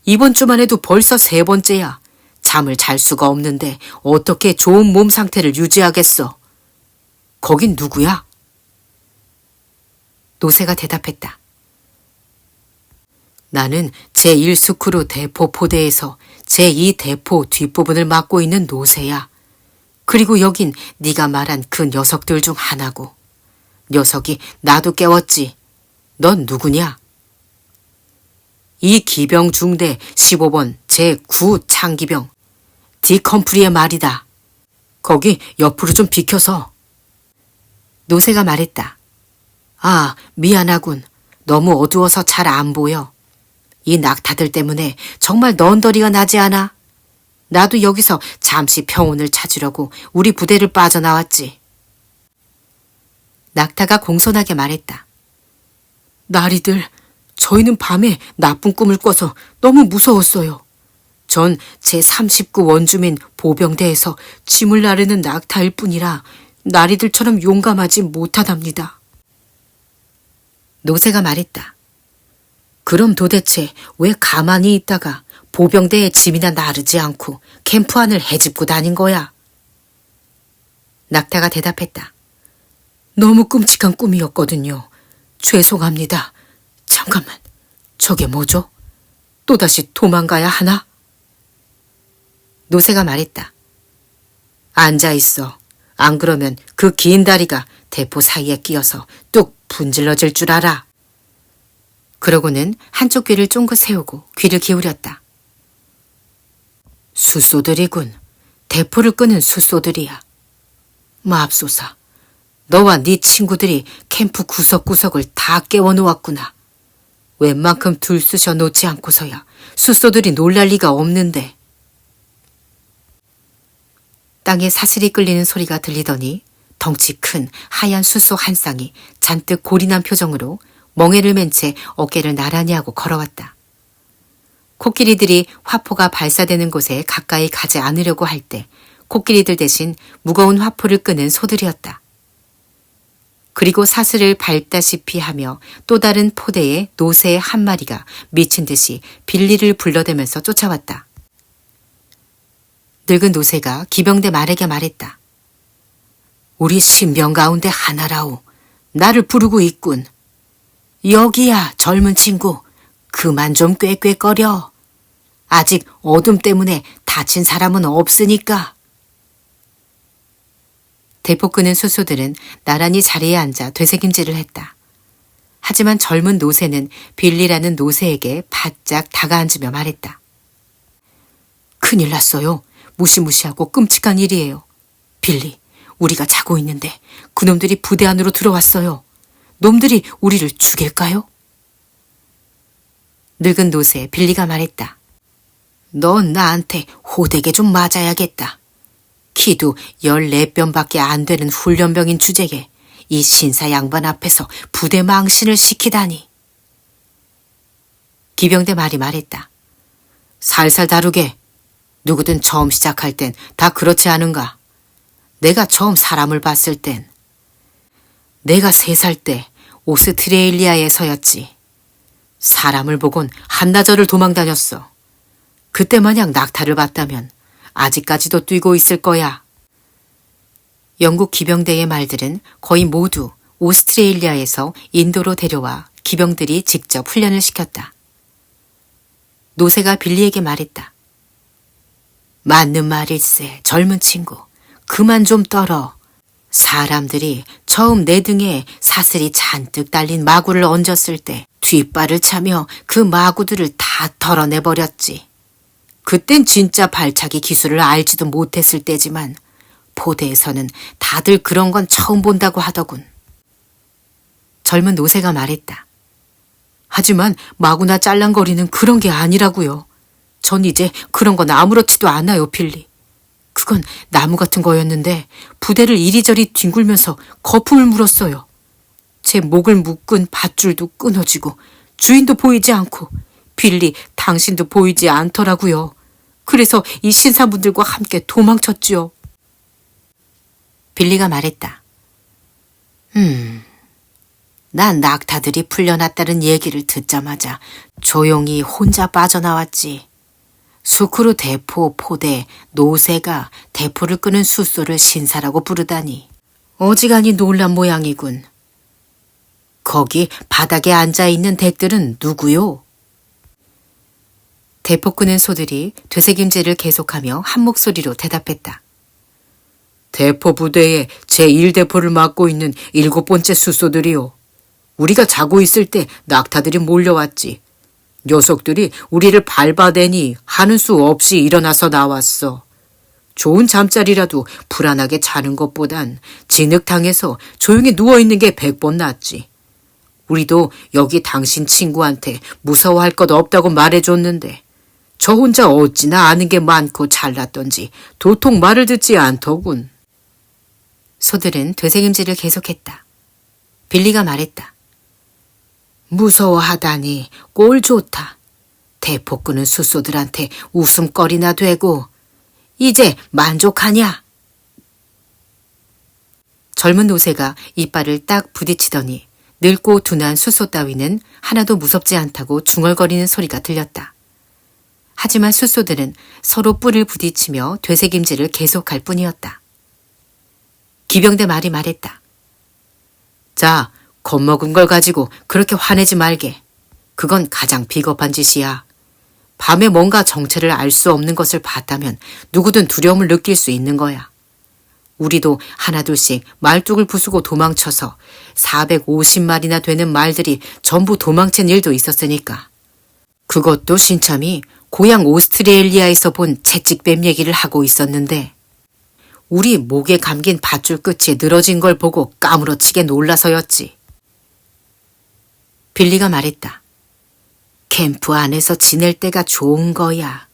이번 주만 해도 벌써 3번째야. 잠을 잘 수가 없는데 어떻게 좋은 몸 상태를 유지하겠어. 거긴 누구야? 노새가 대답했다. 나는 제1수크루 대포 포대에서 제2 대포 뒷부분을 맡고 있는 노새야. 그리고 여긴 네가 말한 그 녀석들 중 하나고. 녀석이 나도 깨웠지. 넌 누구냐? 이 기병 중대 15번 제9 창기병. 디컴프리의 말이다. 거기 옆으로 좀 비켜서. 노새가 말했다. 아, 미안하군. 너무 어두워서 잘 안 보여. 이 낙타들 때문에 정말 넌더리가 나지 않아? 나도 여기서 잠시 평온을 찾으려고 우리 부대를 빠져나왔지. 낙타가 공손하게 말했다. 나리들, 저희는 밤에 나쁜 꿈을 꿔서 너무 무서웠어요. 전 제39 원주민 보병대에서 짐을 나르는 낙타일 뿐이라 나리들처럼 용감하지 못하답니다. 노새가 말했다. 그럼 도대체 왜 가만히 있다가 보병대의 짐이나 나르지 않고 캠프 안을 헤집고 다닌 거야? 낙타가 대답했다. 너무 끔찍한 꿈이었거든요. 죄송합니다. 잠깐만, 저게 뭐죠? 또다시 도망가야 하나? 노새가 말했다. 앉아있어. 안 그러면 그 긴 다리가 대포 사이에 끼어서 뚝 분질러질 줄 알아. 그러고는 한쪽 귀를 쫑긋 세우고 귀를 기울였다. 숫소들이군. 대포를 끄는 숫소들이야. 맙소사. 너와 네 친구들이 캠프 구석구석을 다 깨워놓았구나. 웬만큼 들쑤셔 놓지 않고서야 숫소들이 놀랄 리가 없는데. 땅에 사슬이 끌리는 소리가 들리더니 덩치 큰 하얀 숫소 한 쌍이 잔뜩 골인한 표정으로 멍에를 맨 채 어깨를 나란히 하고 걸어왔다. 코끼리들이 화포가 발사되는 곳에 가까이 가지 않으려고 할 때 코끼리들 대신 무거운 화포를 끄는 소들이었다. 그리고 사슬을 밟다시피 하며 또 다른 포대에 노새 한 마리가 미친 듯이 빌리를 불러대면서 쫓아왔다. 늙은 노새가 기병대 말에게 말했다. 우리 신병 가운데 하나라오. 나를 부르고 있군. 여기야, 젊은 친구. 그만 좀 꾀꾀거려. 아직 어둠 때문에 다친 사람은 없으니까. 대포 끄는 숫소들은 나란히 자리에 앉아 되새김질을 했다. 하지만 젊은 노새는 빌리라는 노새에게 바짝 다가앉으며 말했다. 큰일 났어요. 무시무시하고 끔찍한 일이에요. 빌리, 우리가 자고 있는데 그놈들이 부대 안으로 들어왔어요. 놈들이 우리를 죽일까요? 늙은 노새 빌리가 말했다. 넌 나한테 호되게 좀 맞아야겠다. 키도 14변밖에 안 되는 훈련병인 주제에 이 신사 양반 앞에서 부대 망신을 시키다니. 기병대 말이 말했다. 살살 다루게. 누구든 처음 시작할 땐 다 그렇지 않은가? 내가 처음 사람을 봤을 땐 내가 3살 때 오스트레일리아에서였지. 사람을 보곤 한나절을 도망다녔어. 그때 마냥 낙타를 봤다면 아직까지도 뛰고 있을 거야. 영국 기병대의 말들은 거의 모두 오스트레일리아에서 인도로 데려와 기병들이 직접 훈련을 시켰다. 노새가 빌리에게 말했다. 맞는 말일세, 젊은 친구. 그만 좀 떨어. 사람들이 처음 내 등에 사슬이 잔뜩 달린 마구를 얹었을 때 뒷발을 차며 그 마구들을 다 털어내버렸지. 그땐 진짜 발차기 기술을 알지도 못했을 때지만 포대에서는 다들 그런 건 처음 본다고 하더군. 젊은 노새가 말했다. 하지만 마구나 짤랑거리는 그런 게 아니라고요. 전 이제 그런 건 아무렇지도 않아요, 빌리. 그건 나무 같은 거였는데 부대를 이리저리 뒹굴면서 거품을 물었어요. 제 목을 묶은 밧줄도 끊어지고 주인도 보이지 않고 빌리 당신도 보이지 않더라고요. 그래서 이 신사분들과 함께 도망쳤지요. 빌리가 말했다. 난 낙타들이 풀려났다는 얘기를 듣자마자 조용히 혼자 빠져나왔지. 수크루 대포 포대 노새가 대포를 끄는 숫소를 신사라고 부르다니 어지간히 놀란 모양이군. 거기 바닥에 앉아있는 댁들은 누구요? 대포 끄는 소들이 되새김질을 계속하며 한 목소리로 대답했다. 대포 부대에 제1대포를 맡고 있는 7번째 숫소들이요. 우리가 자고 있을 때 낙타들이 몰려왔지. 녀석들이 우리를 밟아대니 하는 수 없이 일어나서 나왔어. 좋은 잠자리라도 불안하게 자는 것보단 진흙탕에서 조용히 누워있는 게 100번 낫지. 우리도 여기 당신 친구한테 무서워할 것 없다고 말해줬는데 저 혼자 어찌나 아는 게 많고 잘났던지 도통 말을 듣지 않더군. 소들은 되새김질을 계속했다. 빌리가 말했다. 무서워하다니 꼴 좋다. 대포 끄는 숫소들한테 웃음거리나 되고 이제 만족하냐? 젊은 노새가 이빨을 딱 부딪히더니 늙고 둔한 숫소 따위는 하나도 무섭지 않다고 중얼거리는 소리가 들렸다. 하지만 숫소들은 서로 뿔을 부딪히며 되새김질을 계속할 뿐이었다. 기병대 말이 말했다. 자, 겁먹은 걸 가지고 그렇게 화내지 말게. 그건 가장 비겁한 짓이야. 밤에 뭔가 정체를 알 수 없는 것을 봤다면 누구든 두려움을 느낄 수 있는 거야. 우리도 하나둘씩 말뚝을 부수고 도망쳐서 450마리나 되는 말들이 전부 도망친 일도 있었으니까. 그것도 신참이 고향 오스트레일리아에서 본 채찍뱀 얘기를 하고 있었는데 우리 목에 감긴 밧줄 끝이 늘어진 걸 보고 까무러치게 놀라서였지. 빌리가 말했다. 캠프 안에서 지낼 때가 좋은 거야.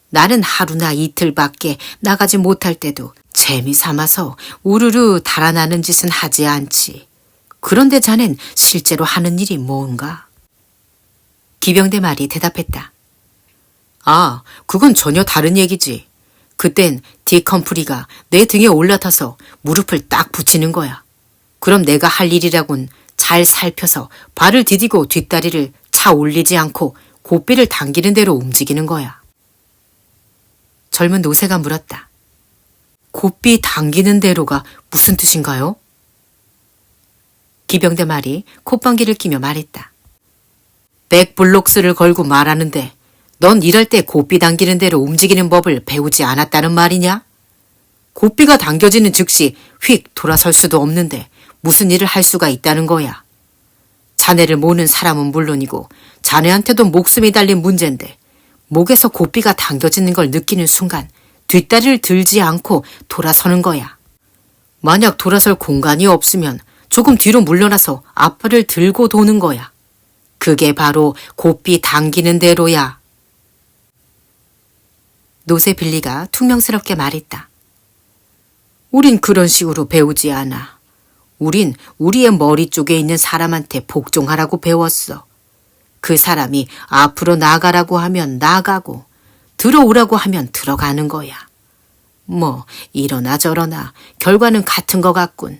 나는 하루나 이틀밖에 나가지 못할 때도 재미삼아서 우르르 달아나는 짓은 하지 않지. 그런데 자넨 실제로 하는 일이 뭔가? 기병대 말이 대답했다. 아, 그건 전혀 다른 얘기지. 그땐 디컴프리가 내 등에 올라타서 무릎을 딱 붙이는 거야. 그럼 내가 할 일이라곤 잘 살펴서 발을 디디고 뒷다리를 차 올리지 않고 고삐를 당기는 대로 움직이는 거야. 젊은 노새가 물었다. 고삐 당기는 대로가 무슨 뜻인가요? 기병대 말이 콧방귀를 끼며 말했다. 백블록스를 걸고 말하는데 넌 일할 때 고삐 당기는 대로 움직이는 법을 배우지 않았다는 말이냐? 고삐가 당겨지는 즉시 휙 돌아설 수도 없는데 무슨 일을 할 수가 있다는 거야. 자네를 모는 사람은 물론이고 자네한테도 목숨이 달린 문제인데 목에서 고삐가 당겨지는 걸 느끼는 순간 뒷다리를 들지 않고 돌아서는 거야. 만약 돌아설 공간이 없으면 조금 뒤로 물러나서 앞발을 들고 도는 거야. 그게 바로 고삐 당기는 대로야. 노새 빌리가 퉁명스럽게 말했다. 우린 그런 식으로 배우지 않아. 우린 우리의 머리 쪽에 있는 사람한테 복종하라고 배웠어. 그 사람이 앞으로 나가라고 하면 나가고 들어오라고 하면 들어가는 거야. 뭐 이러나 저러나 결과는 같은 것 같군.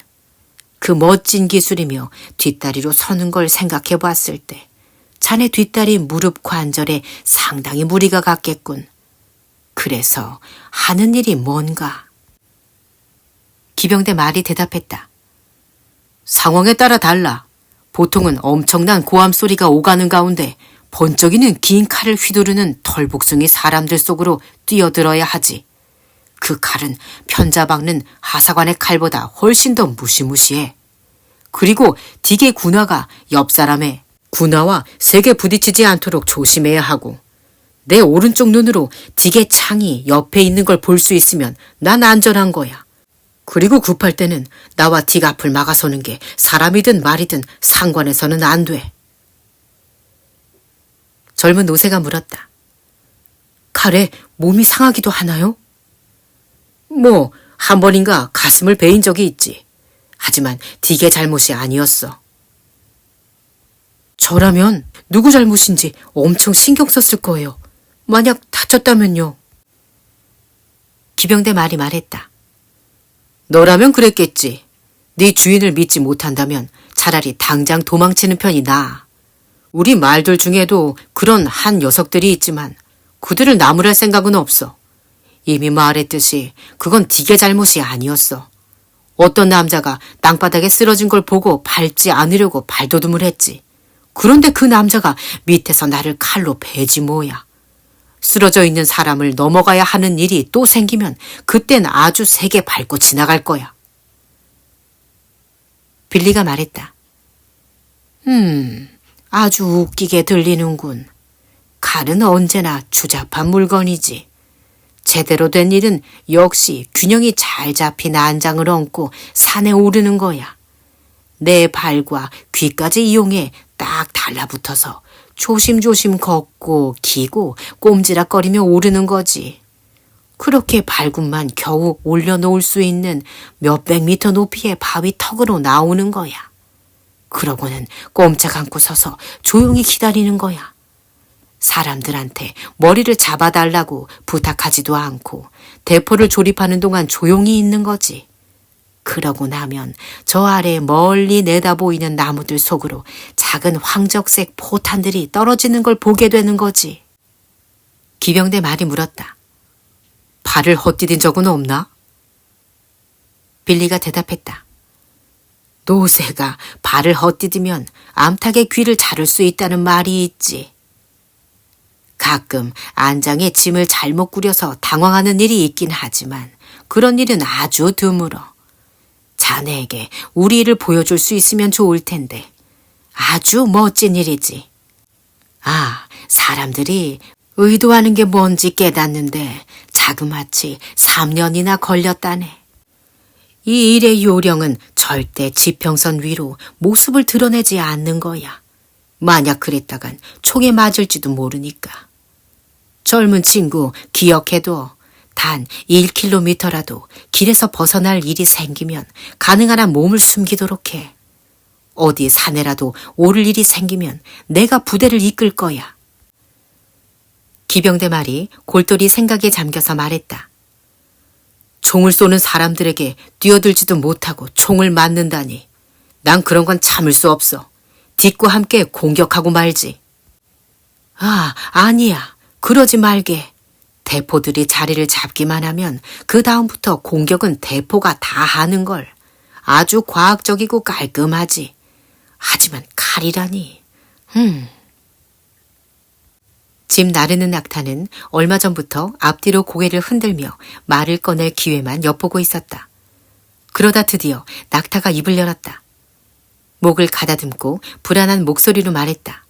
그 멋진 기술이며 뒷다리로 서는 걸 생각해 봤을 때 자네 뒷다리 무릎 관절에 상당히 무리가 갔겠군. 그래서 하는 일이 뭔가? 기병대 말이 대답했다. 상황에 따라 달라. 보통은 엄청난 고함 소리가 오가는 가운데 번쩍이는 긴 칼을 휘두르는 털복숭이 사람들 속으로 뛰어들어야 하지. 그 칼은 편자박는 하사관의 칼보다 훨씬 더 무시무시해. 그리고 딕의 군화가 옆 사람의 군화와 세게 부딪히지 않도록 조심해야 하고, 내 오른쪽 눈으로 딕의 창이 옆에 있는 걸 볼 수 있으면 난 안전한 거야. 그리고 급할 때는 나와 딕 앞을 막아서는 게 사람이든 말이든 상관해서는 안 돼. 젊은 노새가 물었다. 칼에 몸이 상하기도 하나요? 뭐 한 번인가 가슴을 베인 적이 있지. 하지만 딕의 잘못이 아니었어. 저라면 누구 잘못인지 엄청 신경 썼을 거예요. 만약 다쳤다면요. 기병대 말이 말했다. 너라면 그랬겠지. 네 주인을 믿지 못한다면 차라리 당장 도망치는 편이 나아. 우리 말들 중에도 그런 한 녀석들이 있지만 그들을 나무랄 생각은 없어. 이미 말했듯이 그건 딕의 잘못이 아니었어. 어떤 남자가 땅바닥에 쓰러진 걸 보고 밟지 않으려고 발돋움을 했지. 그런데 그 남자가 밑에서 나를 칼로 베지 뭐야. 쓰러져 있는 사람을 넘어가야 하는 일이 또 생기면 그땐 아주 세게 밟고 지나갈 거야. 빌리가 말했다. 아주 웃기게 들리는군. 칼은 언제나 추잡한 물건이지. 제대로 된 일은 역시 균형이 잘 잡힌 안장을 얹고 산에 오르는 거야. 내 발과 귀까지 이용해 딱 달라붙어서 조심조심 걷고 기고 꼼지락거리며 오르는 거지. 그렇게 발굽만 겨우 올려놓을 수 있는 몇백 미터 높이의 바위 턱으로 나오는 거야. 그러고는 꼼짝 않고 서서 조용히 기다리는 거야. 사람들한테 머리를 잡아달라고 부탁하지도 않고 대포를 조립하는 동안 조용히 있는 거지. 그러고 나면 저 아래 멀리 내다보이는 나무들 속으로 작은 황적색 포탄들이 떨어지는 걸 보게 되는 거지. 기병대 말이 물었다. 발을 헛디딘 적은 없나? 빌리가 대답했다. 노새가 발을 헛디디면 암탉의 귀를 자를 수 있다는 말이 있지. 가끔 안장에 짐을 잘못 꾸려서 당황하는 일이 있긴 하지만 그런 일은 아주 드물어. 자네에게 우리 일을 보여줄 수 있으면 좋을 텐데 아주 멋진 일이지. 아, 사람들이 의도하는 게 뭔지 깨닫는데 자그마치 3년이나 걸렸다네. 이 일의 요령은 절대 지평선 위로 모습을 드러내지 않는 거야. 만약 그랬다간 총에 맞을지도 모르니까. 젊은 친구 기억해둬. 단 1km라도 길에서 벗어날 일이 생기면 가능한 한 몸을 숨기도록 해. 어디 산에라도 오를 일이 생기면 내가 부대를 이끌 거야. 기병대 말이 골똘히 생각에 잠겨서 말했다. 총을 쏘는 사람들에게 뛰어들지도 못하고 총을 맞는다니. 난 그런 건 참을 수 없어. 딕과 함께 공격하고 말지. 아, 아니야. 그러지 말게. 대포들이 자리를 잡기만 하면 그 다음부터 공격은 대포가 다 하는 걸. 아주 과학적이고 깔끔하지. 하지만 칼이라니. 집 나르는 낙타는 얼마 전부터 앞뒤로 고개를 흔들며 말을 꺼낼 기회만 엿보고 있었다. 그러다 드디어 낙타가 입을 열었다. 목을 가다듬고 불안한 목소리로 말했다.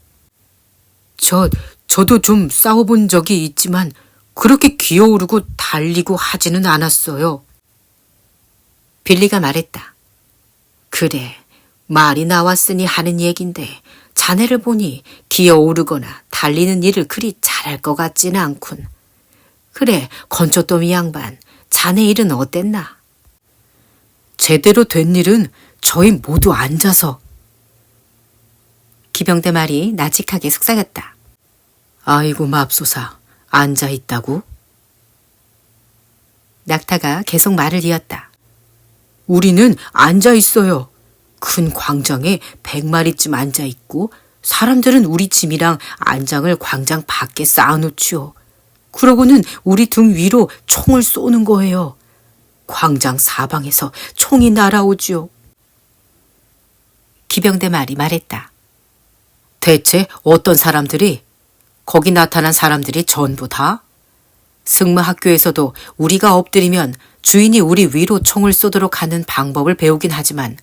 저도 좀 싸워본 적이 있지만 그렇게 기어오르고 달리고 하지는 않았어요. 빌리가 말했다. 그래, 말이 나왔으니 하는 얘긴데 자네를 보니 기어오르거나 달리는 일을 그리 잘할 것 같지는 않군. 그래, 건초더미 양반. 자네 일은 어땠나? 제대로 된 일은 저희 모두 앉아서. 기병대 말이 나직하게 속삭였다. 아이고 맙소사, 앉아 있다고? 낙타가 계속 말을 이었다. 우리는 앉아 있어요. 큰 광장에 100마리쯤 앉아 있고 사람들은 우리 짐이랑 안장을 광장 밖에 쌓아놓지요. 그러고는 우리 등 위로 총을 쏘는 거예요. 광장 사방에서 총이 날아오지요. 기병대 말이 말했다. 대체 어떤 사람들이? 거기 나타난 사람들이 전부 다? 승마학교에서도 우리가 엎드리면 주인이 우리 위로 총을 쏘도록 하는 방법을 배우긴 하지만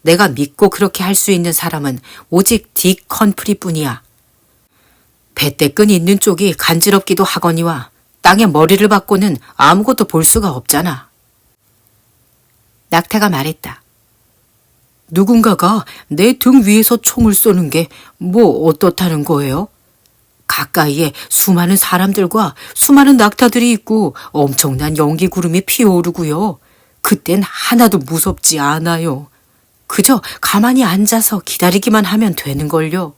내가 믿고 그렇게 할 수 있는 사람은 오직 딕 컨프리뿐이야. 배때끈 있는 쪽이 간지럽기도 하거니와 땅에 머리를 박고는 아무것도 볼 수가 없잖아. 낙타가 말했다. 누군가가 내 등 위에서 총을 쏘는 게 뭐 어떻다는 거예요? 가까이에 수많은 사람들과 수많은 낙타들이 있고 엄청난 연기 구름이 피어오르고요. 그땐 하나도 무섭지 않아요. 그저 가만히 앉아서 기다리기만 하면 되는걸요.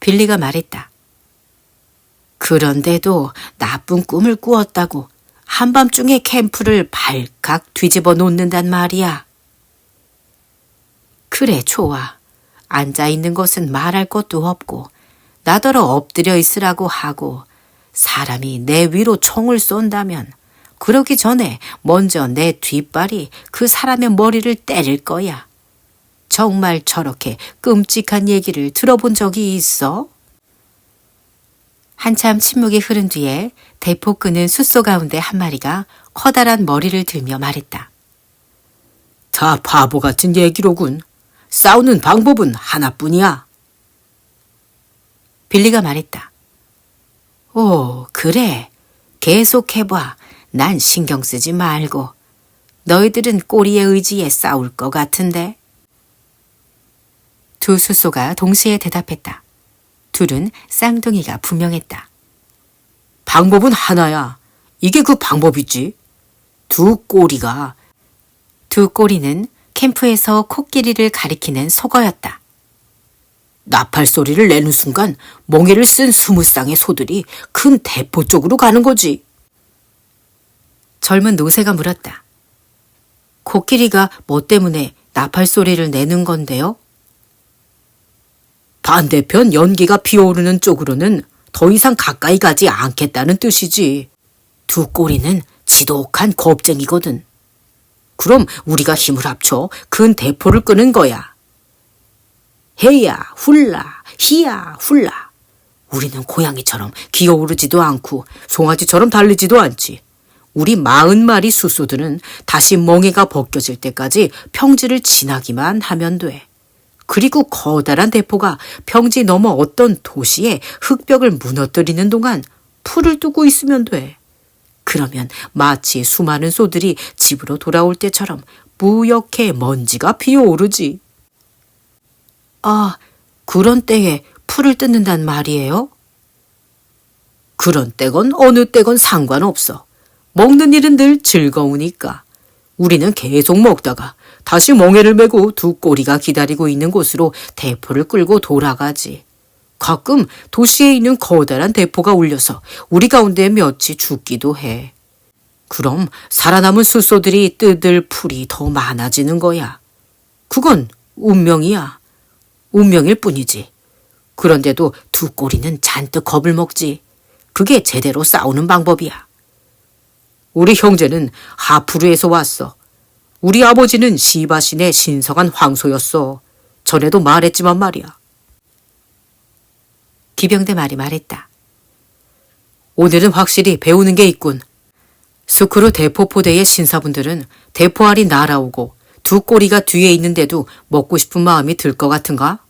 빌리가 말했다. 그런데도 나쁜 꿈을 꾸었다고 한밤중에 캠프를 발칵 뒤집어 놓는단 말이야. 그래, 좋아. 앉아있는 것은 말할 것도 없고 나더러 엎드려 있으라고 하고 사람이 내 위로 총을 쏜다면 그러기 전에 먼저 내 뒷발이 그 사람의 머리를 때릴 거야. 정말 저렇게 끔찍한 얘기를 들어본 적이 있어? 한참 침묵이 흐른 뒤에 대포 끄는 숫소 가운데 한 마리가 커다란 머리를 들며 말했다. 다 바보 같은 얘기로군. 싸우는 방법은 하나뿐이야. 빌리가 말했다. 오, 그래. 계속해봐. 난 신경 쓰지 말고. 너희들은 꼬리에 의지해 싸울 것 같은데. 두 숫소가 동시에 대답했다. 둘은 쌍둥이가 분명했다. 방법은 하나야. 이게 그 방법이지. 두 꼬리는 캠프에서 코끼리를 가리키는 속어였다. 나팔 소리를 내는 순간 멍에를 쓴 20쌍의 소들이 큰 대포 쪽으로 가는 거지. 젊은 노새가 물었다. 코끼리가 뭐 때문에 나팔 소리를 내는 건데요? 반대편 연기가 피어오르는 쪽으로는 더 이상 가까이 가지 않겠다는 뜻이지. 두 꼬리는 지독한 겁쟁이거든. 그럼 우리가 힘을 합쳐 큰 대포를 끄는 거야. 헤야 훌라 히야 훌라. 우리는 고양이처럼 기어오르지도 않고 송아지처럼 달리지도 않지. 우리 40마리 숫소들은 다시 멍에가 벗겨질 때까지 평지를 지나기만 하면 돼. 그리고 커다란 대포가 평지 넘어 어떤 도시의 흙벽을 무너뜨리는 동안 풀을 뜨고 있으면 돼. 그러면 마치 수많은 소들이 집으로 돌아올 때처럼 뿌옇게 먼지가 피어오르지. 아, 그런 때에 풀을 뜯는단 말이에요? 그런 때건 어느 때건 상관없어. 먹는 일은 늘 즐거우니까. 우리는 계속 먹다가 다시 멍에를 메고 두 꼬리가 기다리고 있는 곳으로 대포를 끌고 돌아가지. 가끔 도시에 있는 커다란 대포가 울려서 우리 가운데 몇이 죽기도 해. 그럼 살아남은 숫소들이 뜯을 풀이 더 많아지는 거야. 그건 운명이야. 운명일 뿐이지. 그런데도 두 꼬리는 잔뜩 겁을 먹지. 그게 제대로 싸우는 방법이야. 우리 형제는 하프루에서 왔어. 우리 아버지는 시바신의 신성한 황소였어. 전에도 말했지만 말이야. 기병대 말이 말했다. 오늘은 확실히 배우는 게 있군. 스크루 대포포대의 신사분들은 대포알이 날아오고 두 꼬리가 뒤에 있는데도 먹고 싶은 마음이 들 것 같은가?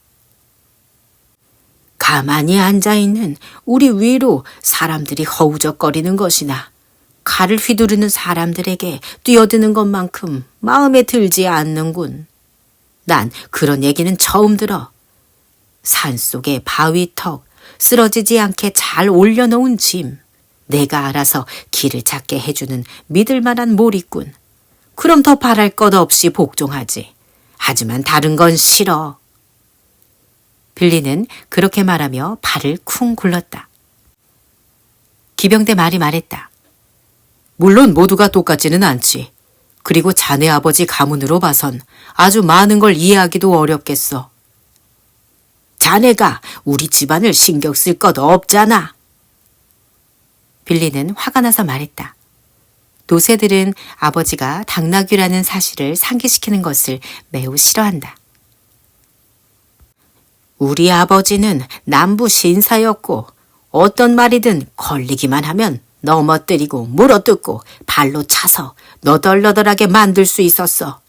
가만히 앉아있는 우리 위로 사람들이 허우적거리는 것이나 칼을 휘두르는 사람들에게 뛰어드는 것만큼 마음에 들지 않는군. 난 그런 얘기는 처음 들어. 산속의 바위턱, 쓰러지지 않게 잘 올려놓은 짐, 내가 알아서 길을 찾게 해주는 믿을 만한 몰입꾼. 그럼 더 바랄 것 없이 복종하지. 하지만 다른 건 싫어. 빌리는 그렇게 말하며 발을 쿵 굴렀다. 기병대 말이 말했다. 물론 모두가 똑같지는 않지. 그리고 자네 아버지 가문으로 봐선 아주 많은 걸 이해하기도 어렵겠어. 자네가 우리 집안을 신경 쓸 것 없잖아. 빌리는 화가 나서 말했다. 노새들은 아버지가 당나귀라는 사실을 상기시키는 것을 매우 싫어한다. 우리 아버지는 남부 신사였고 어떤 말이든 걸리기만 하면 넘어뜨리고 물어뜯고 발로 차서 너덜너덜하게 만들 수 있었어.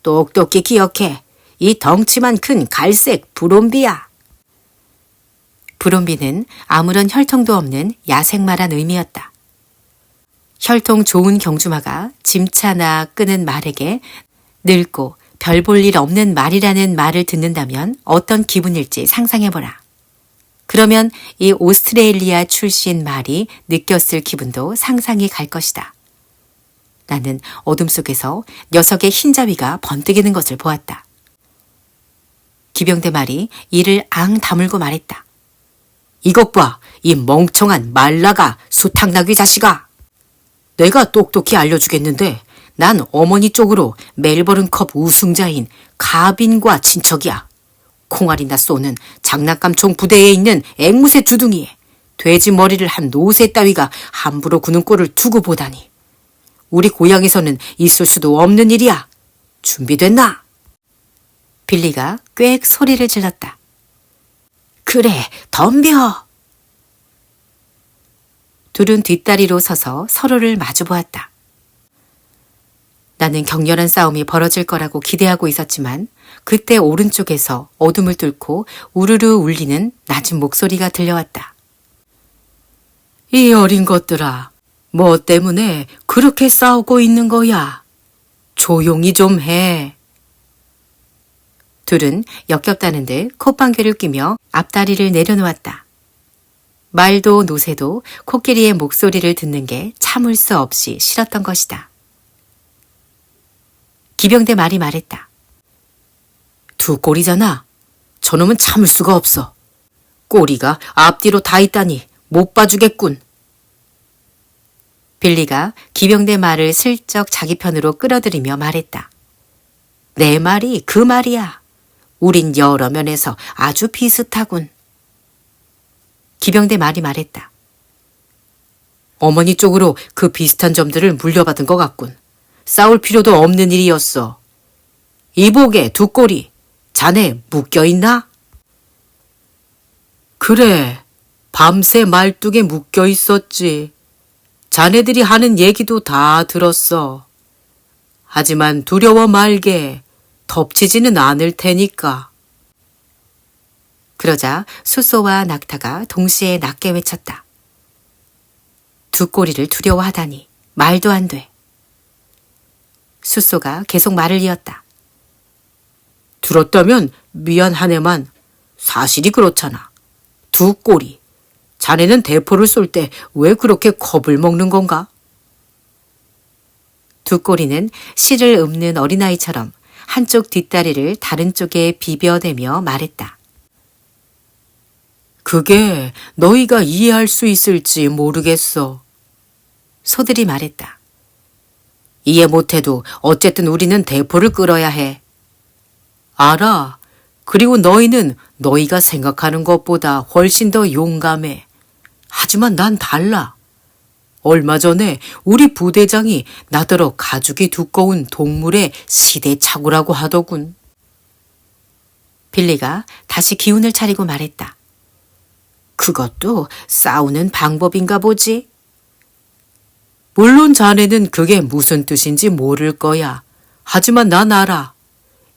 똑똑히 기억해. 이 덩치만 큰 갈색 브롬비야. 브롬비는 아무런 혈통도 없는 야생마란 의미였다. 혈통 좋은 경주마가 짐차나 끄는 말에게 늙고 별 볼 일 없는 말이라는 말을 듣는다면 어떤 기분일지 상상해보라. 그러면 이 오스트레일리아 출신 말이 느꼈을 기분도 상상이 갈 것이다. 나는 어둠 속에서 녀석의 흰자위가 번뜩이는 것을 보았다. 기병대 말이 이를 앙 다물고 말했다. 이것 봐, 이 멍청한 말라가 수탉나귀 자식아. 내가 똑똑히 알려주겠는데 난 어머니 쪽으로 멜버른컵 우승자인 가빈과 친척이야. 콩알이나 쏘는 장난감총 부대에 있는 앵무새 주둥이에 돼지 머리를 한 노새 따위가 함부로 구는 꼴을 두고 보다니. 우리 고향에서는 있을 수도 없는 일이야. 준비됐나? 빌리가 꽥 소리를 질렀다. 그래, 덤벼. 둘은 뒷다리로 서서 서로를 마주보았다. 나는 격렬한 싸움이 벌어질 거라고 기대하고 있었지만 그때 오른쪽에서 어둠을 뚫고 우르르 울리는 낮은 목소리가 들려왔다. 이 어린 것들아, 뭐 때문에 그렇게 싸우고 있는 거야? 조용히 좀 해. 둘은 역겹다는 듯 콧방귀를 뀌며 앞다리를 내려놓았다. 말도 노새도 코끼리의 목소리를 듣는 게 참을 수 없이 싫었던 것이다. 기병대 말이 말했다. 두 꼬리잖아. 저놈은 참을 수가 없어. 꼬리가 앞뒤로 다 있다니 못 봐주겠군. 빌리가 기병대 말을 슬쩍 자기 편으로 끌어들이며 말했다. 내 말이 그 말이야. 우린 여러 면에서 아주 비슷하군. 기병대 말이 말했다. 어머니 쪽으로 그 비슷한 점들을 물려받은 것 같군. 싸울 필요도 없는 일이었어. 이복에 두 꼬리, 자네 묶여있나? 그래, 밤새 말뚝에 묶여있었지. 자네들이 하는 얘기도 다 들었어. 하지만 두려워 말게. 덮치지는 않을 테니까. 그러자 수소와 낙타가 동시에 낮게 외쳤다. 두 꼬리를 두려워하다니 말도 안 돼. 수소가 계속 말을 이었다. 들었다면 미안하네만 사실이 그렇잖아. 두 꼬리. 자네는 대포를 쏠 때 왜 그렇게 겁을 먹는 건가? 두 꼬리는 실을 읊는 어린아이처럼 한쪽 뒷다리를 다른 쪽에 비벼대며 말했다. 그게 너희가 이해할 수 있을지 모르겠어. 소들이 말했다. 이해 못해도 어쨌든 우리는 대포를 끌어야 해. 알아. 그리고 너희는 너희가 생각하는 것보다 훨씬 더 용감해. 하지만 난 달라. 얼마 전에 우리 부대장이 나더러 가죽이 두꺼운 동물의 시대착오라고 하더군. 빌리가 다시 기운을 차리고 말했다. 그것도 싸우는 방법인가 보지? 물론 자네는 그게 무슨 뜻인지 모를 거야. 하지만 난 알아.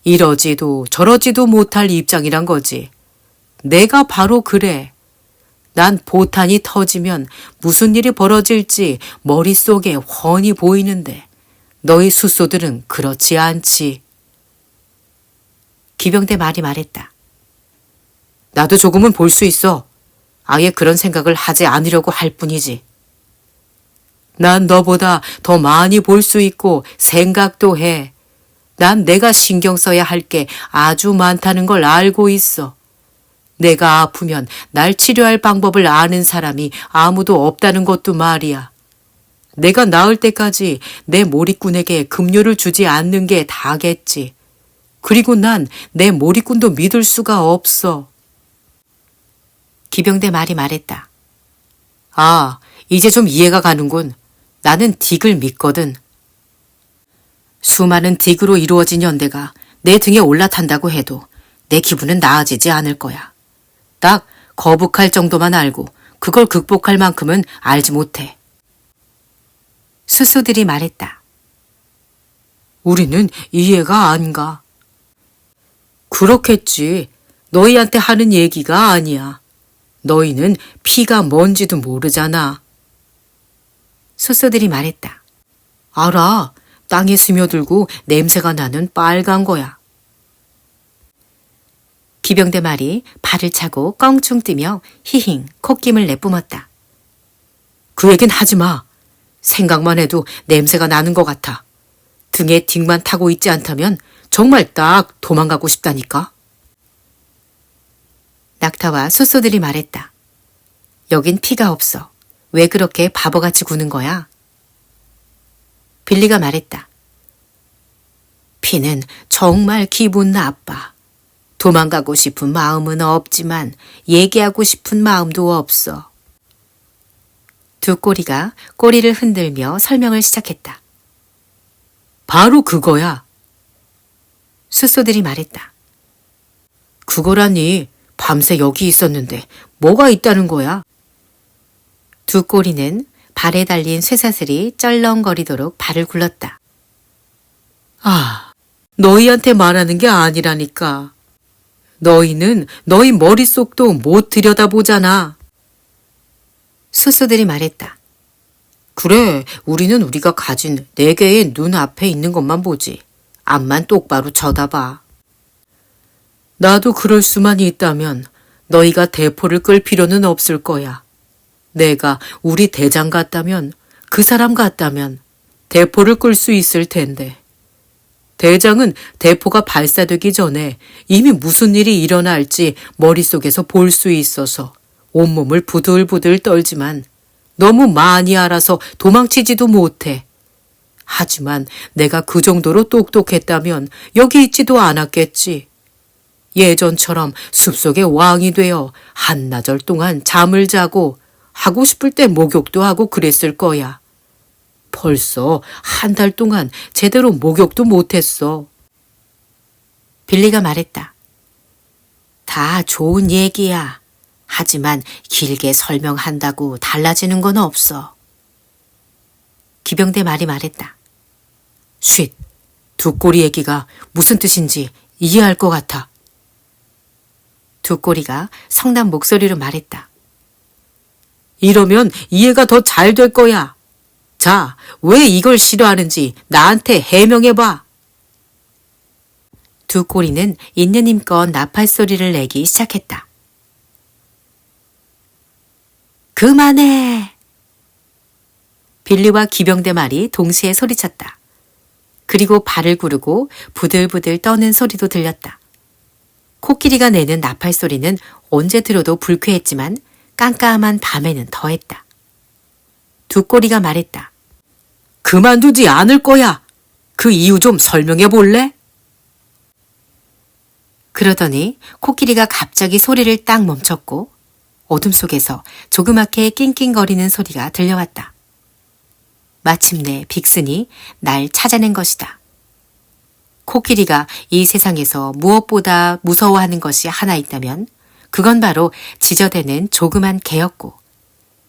이러지도 저러지도 못할 입장이란 거지. 내가 바로 그래. 난 포탄이 터지면 무슨 일이 벌어질지 머릿속에 훤히 보이는데 너희 수소들은 그렇지 않지. 기병대 말이 말했다. 나도 조금은 볼 수 있어. 아예 그런 생각을 하지 않으려고 할 뿐이지. 난 너보다 더 많이 볼 수 있고 생각도 해. 난 내가 신경 써야 할 게 아주 많다는 걸 알고 있어. 내가 아프면 날 치료할 방법을 아는 사람이 아무도 없다는 것도 말이야. 내가 나을 때까지 내 몰입꾼에게 급료를 주지 않는 게 다겠지. 그리고 난 내 몰입꾼도 믿을 수가 없어. 기병대 말이 말했다. 아, 이제 좀 이해가 가는군. 나는 딕을 믿거든. 수많은 딕으로 이루어진 연대가 내 등에 올라탄다고 해도 내 기분은 나아지지 않을 거야. 딱 거북할 정도만 알고 그걸 극복할 만큼은 알지 못해. 수소들이 말했다. 우리는 이해가 안 가. 그렇겠지. 너희한테 하는 얘기가 아니야. 너희는 피가 뭔지도 모르잖아. 수소들이 말했다. 알아. 땅에 스며들고 냄새가 나는 빨간 거야. 기병대 말이 발을 차고 껑충 뛰며 히힝 콧김을 내뿜었다. 그 얘긴 하지 마. 생각만 해도 냄새가 나는 것 같아. 등에 딕만 타고 있지 않다면 정말 딱 도망가고 싶다니까. 낙타와 수소들이 말했다. 여긴 피가 없어. 왜 그렇게 바보같이 구는 거야? 빌리가 말했다. 피는 정말 기분 나빠. 도망가고 싶은 마음은 없지만 얘기하고 싶은 마음도 없어. 두 꼬리가 꼬리를 흔들며 설명을 시작했다. 바로 그거야. 수소들이 말했다. 그거라니 밤새 여기 있었는데 뭐가 있다는 거야? 두 꼬리는 발에 달린 쇠사슬이 쩔렁거리도록 발을 굴렀다. 아, 너희한테 말하는 게 아니라니까. 너희는 너희 머릿속도 못 들여다보잖아. 수소들이 말했다. 그래, 우리는 우리가 가진 네 개의 눈 앞에 있는 것만 보지. 앞만 똑바로 쳐다봐. 나도 그럴 수만 있다면 너희가 대포를 끌 필요는 없을 거야. 내가 우리 대장 같다면, 그 사람 같다면 대포를 끌 수 있을 텐데. 대장은 대포가 발사되기 전에 이미 무슨 일이 일어날지 머릿속에서 볼 수 있어서 온몸을 부들부들 떨지만 너무 많이 알아서 도망치지도 못해. 하지만 내가 그 정도로 똑똑했다면 여기 있지도 않았겠지. 예전처럼 숲속의 왕이 되어 한나절 동안 잠을 자고 하고 싶을 때 목욕도 하고 그랬을 거야. 벌써 한 달 동안 제대로 목욕도 못했어. 빌리가 말했다. 다 좋은 얘기야. 하지만 길게 설명한다고 달라지는 건 없어. 기병대 말이 말했다. 쉿, 두 꼬리 얘기가 무슨 뜻인지 이해할 것 같아. 두 꼬리가 성난 목소리로 말했다. 이러면 이해가 더 잘 될 거야. 자, 왜 이걸 싫어하는지 나한테 해명해봐. 두 꼬리는 있는 힘껏 나팔 소리를 내기 시작했다. 그만해! 빌리와 기병대 말이 동시에 소리쳤다. 그리고 발을 구르고 부들부들 떠는 소리도 들렸다. 코끼리가 내는 나팔 소리는 언제 들어도 불쾌했지만 깜깜한 밤에는 더했다. 두 꼬리가 말했다. 그만두지 않을 거야. 그 이유 좀 설명해 볼래? 그러더니 코끼리가 갑자기 소리를 딱 멈췄고 어둠 속에서 조그맣게 낑낑거리는 소리가 들려왔다. 마침내 빅슨이 날 찾아낸 것이다. 코끼리가 이 세상에서 무엇보다 무서워하는 것이 하나 있다면 그건 바로 지저대는 조그만 개였고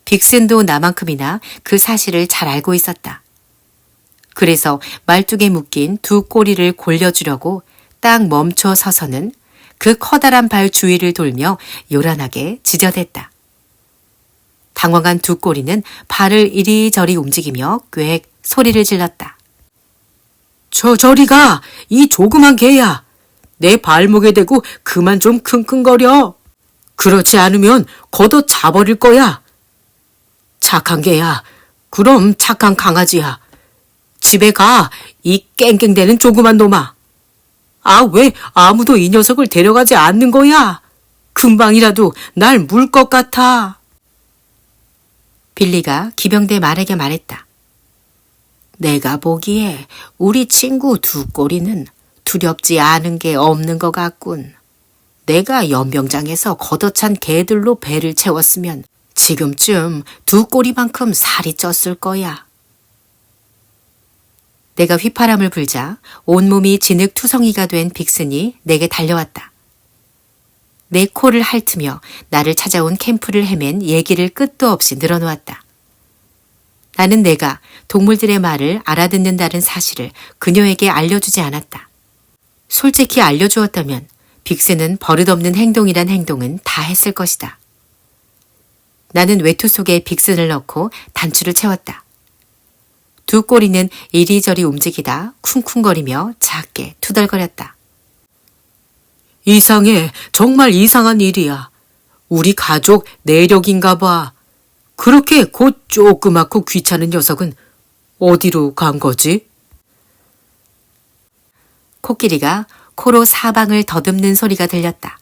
빅슨도 나만큼이나 그 사실을 잘 알고 있었다. 그래서 말뚝에 묶인 두 꼬리를 골려주려고 딱 멈춰 서서는 그 커다란 발 주위를 돌며 요란하게 지저댔다. 당황한 두 꼬리는 발을 이리저리 움직이며 꽥 소리를 질렀다. 저리 가! 이 조그만 개야! 내 발목에 대고 그만 좀 킁킁거려! 그렇지 않으면 걷어 차버릴 거야! 착한 개야. 그럼 착한 강아지야. 집에 가, 이 깽깽대는 조그만 놈아. 아, 왜 아무도 이 녀석을 데려가지 않는 거야? 금방이라도 날 물 것 같아. 빌리가 기병대 말에게 말했다. 내가 보기에 우리 친구 두 꼬리는 두렵지 않은 게 없는 것 같군. 내가 연병장에서 걷어찬 개들로 배를 채웠으면 지금쯤 두 꼬리만큼 살이 쪘을 거야. 내가 휘파람을 불자 온몸이 진흙투성이가 된 빅슨이 내게 달려왔다. 내 코를 핥으며 나를 찾아온 캠프를 헤맨 얘기를 끝도 없이 늘어놓았다. 나는 내가 동물들의 말을 알아듣는다는 사실을 그녀에게 알려주지 않았다. 솔직히 알려주었다면 빅스는 버릇없는 행동이란 행동은 다 했을 것이다. 나는 외투 속에 빅슨을 넣고 단추를 채웠다. 두 꼬리는 이리저리 움직이다 쿵쿵거리며 작게 투덜거렸다. 이상해. 정말 이상한 일이야. 우리 가족 내력인가 봐. 그렇게 곧 조그맣고 귀찮은 녀석은 어디로 간 거지? 코끼리가 코로 사방을 더듬는 소리가 들렸다.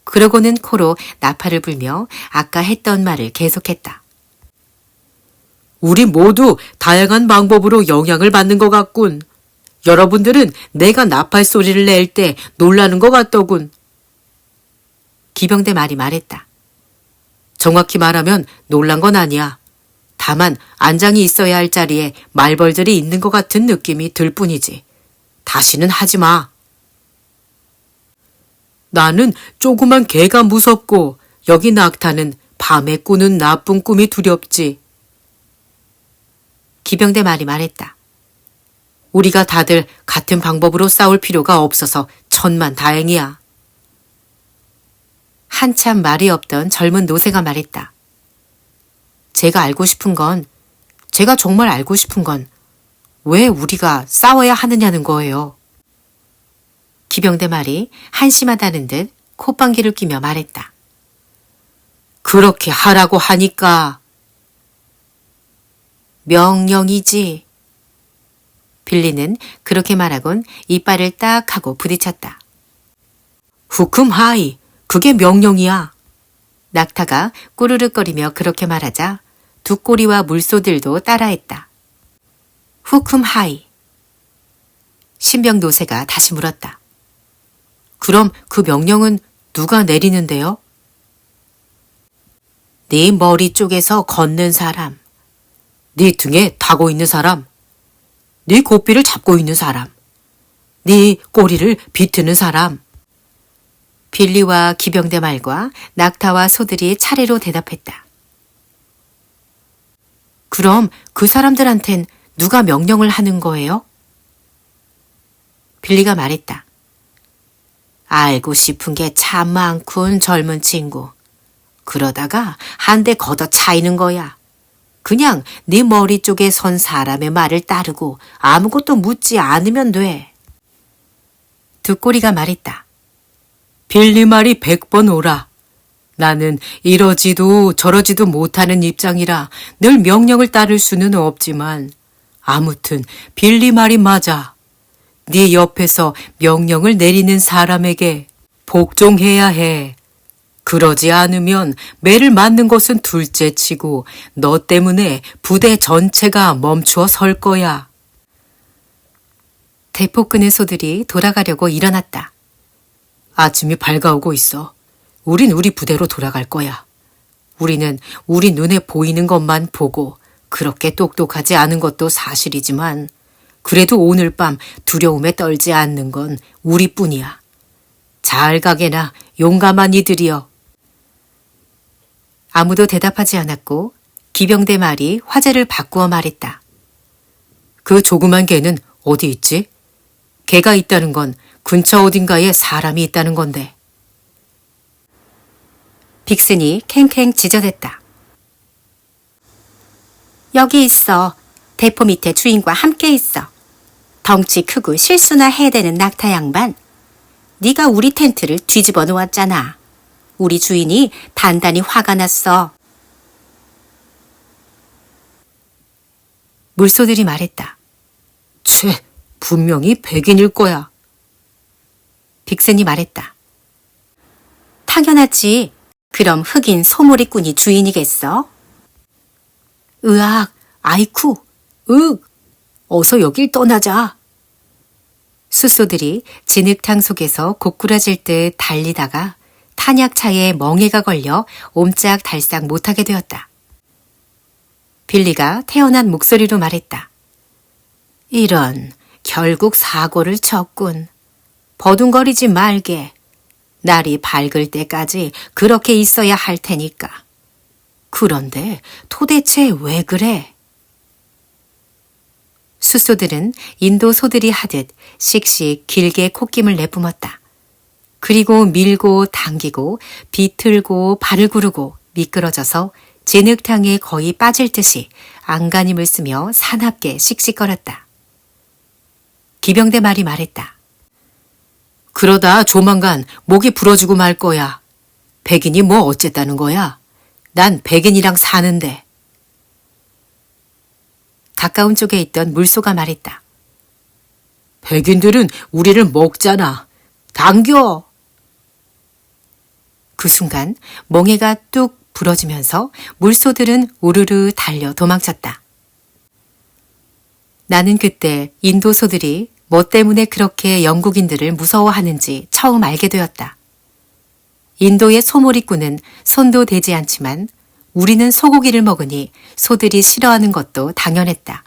그러고는 코로 나팔을 불며 아까 했던 말을 계속했다. 우리 모두 다양한 방법으로 영향을 받는 것 같군. 여러분들은 내가 나팔 소리를 낼 때 놀라는 것 같더군. 기병대 말이 말했다. 정확히 말하면 놀란 건 아니야. 다만 안장이 있어야 할 자리에 말벌들이 있는 것 같은 느낌이 들 뿐이지. 다시는 하지 마. 나는 조그만 개가 무섭고 여기 낙타는 밤에 꾸는 나쁜 꿈이 두렵지. 기병대 말이 말했다. 우리가 다들 같은 방법으로 싸울 필요가 없어서 천만 다행이야. 한참 말이 없던 젊은 노새가 말했다. 제가 정말 알고 싶은 건 왜 우리가 싸워야 하느냐는 거예요. 기병대 말이 한심하다는 듯 콧방귀를 뀌며 말했다. 그렇게 하라고 하니까. 명령이지. 빌리는 그렇게 말하곤 이빨을 딱 하고 부딪혔다. 후쿰하이, 그게 명령이야. 낙타가 꾸르륵거리며 그렇게 말하자 두 꼬리와 물소들도 따라했다. 후쿰하이. 신병 노새가 다시 물었다. 그럼 그 명령은 누가 내리는데요? 네 머리 쪽에서 걷는 사람, 네 등에 타고 있는 사람, 네 고삐를 잡고 있는 사람, 네 꼬리를 비트는 사람. 빌리와 기병대 말과 낙타와 소들이 차례로 대답했다. 그럼 그 사람들한텐 누가 명령을 하는 거예요? 빌리가 말했다. 알고 싶은 게 참 많군, 젊은 친구. 그러다가 한 대 걷어 차이는 거야. 그냥 네 머리 쪽에 선 사람의 말을 따르고 아무것도 묻지 않으면 돼. 두 꼬리가 말했다. 빌리 말이 100번 오라. 나는 이러지도 저러지도 못하는 입장이라 늘 명령을 따를 수는 없지만 아무튼 빌리 말이 맞아. 네 옆에서 명령을 내리는 사람에게 복종해야 해. 그러지 않으면 매를 맞는 것은 둘째치고 너 때문에 부대 전체가 멈추어 설 거야. 대포 끄는 소들이 돌아가려고 일어났다. 아침이 밝아오고 있어. 우린 우리 부대로 돌아갈 거야. 우리는 우리 눈에 보이는 것만 보고 그렇게 똑똑하지 않은 것도 사실이지만 그래도 오늘 밤 두려움에 떨지 않는 건 우리뿐이야. 잘 가게나 용감한 이들이여. 아무도 대답하지 않았고 기병대 말이 화제를 바꾸어 말했다. 그 조그만 개는 어디 있지? 개가 있다는 건 근처 어딘가에 사람이 있다는 건데. 빅슨이 캥캥 짖어댔다. 여기 있어. 대포 밑에 주인과 함께 있어. 덩치 크고 실수나 해대는 낙타 양반. 네가 우리 텐트를 뒤집어 놓았잖아. 우리 주인이 단단히 화가 났어. 물소들이 말했다. 채, 분명히 백인일 거야. 빅슨이 말했다. 당연하지. 그럼 흑인 소몰이꾼이 주인이겠어? 으악, 아이쿠, 어서 여길 떠나자. 숫소들이 진흙탕 속에서 고꾸라질 듯 달리다가 탄약차에 멍해가 걸려 옴짝달싹 못하게 되었다. 빌리가 태어난 목소리로 말했다. 이런, 결국 사고를 쳤군. 버둥거리지 말게. 날이 밝을 때까지 그렇게 있어야 할 테니까. 그런데 도대체 왜 그래? 숫소들은 인도 소들이 하듯 씩씩 길게 콧김을 내뿜었다. 그리고 밀고 당기고 비틀고 발을 구르고 미끄러져서 진흙탕에 거의 빠질 듯이 안간힘을 쓰며 사납게 씩씩거렸다. 기병대 말이 말했다. 그러다 조만간 목이 부러지고 말 거야. 백인이 뭐 어쨌다는 거야? 난 백인이랑 사는데. 가까운 쪽에 있던 물소가 말했다. 백인들은 우리를 먹잖아. 당겨! 그 순간 멍해가 뚝 부러지면서 물소들은 우르르 달려 도망쳤다. 나는 그때 인도 소들이 뭐 때문에 그렇게 영국인들을 무서워하는지 처음 알게 되었다. 인도의 소몰이꾼은 손도 대지 않지만 우리는 소고기를 먹으니 소들이 싫어하는 것도 당연했다.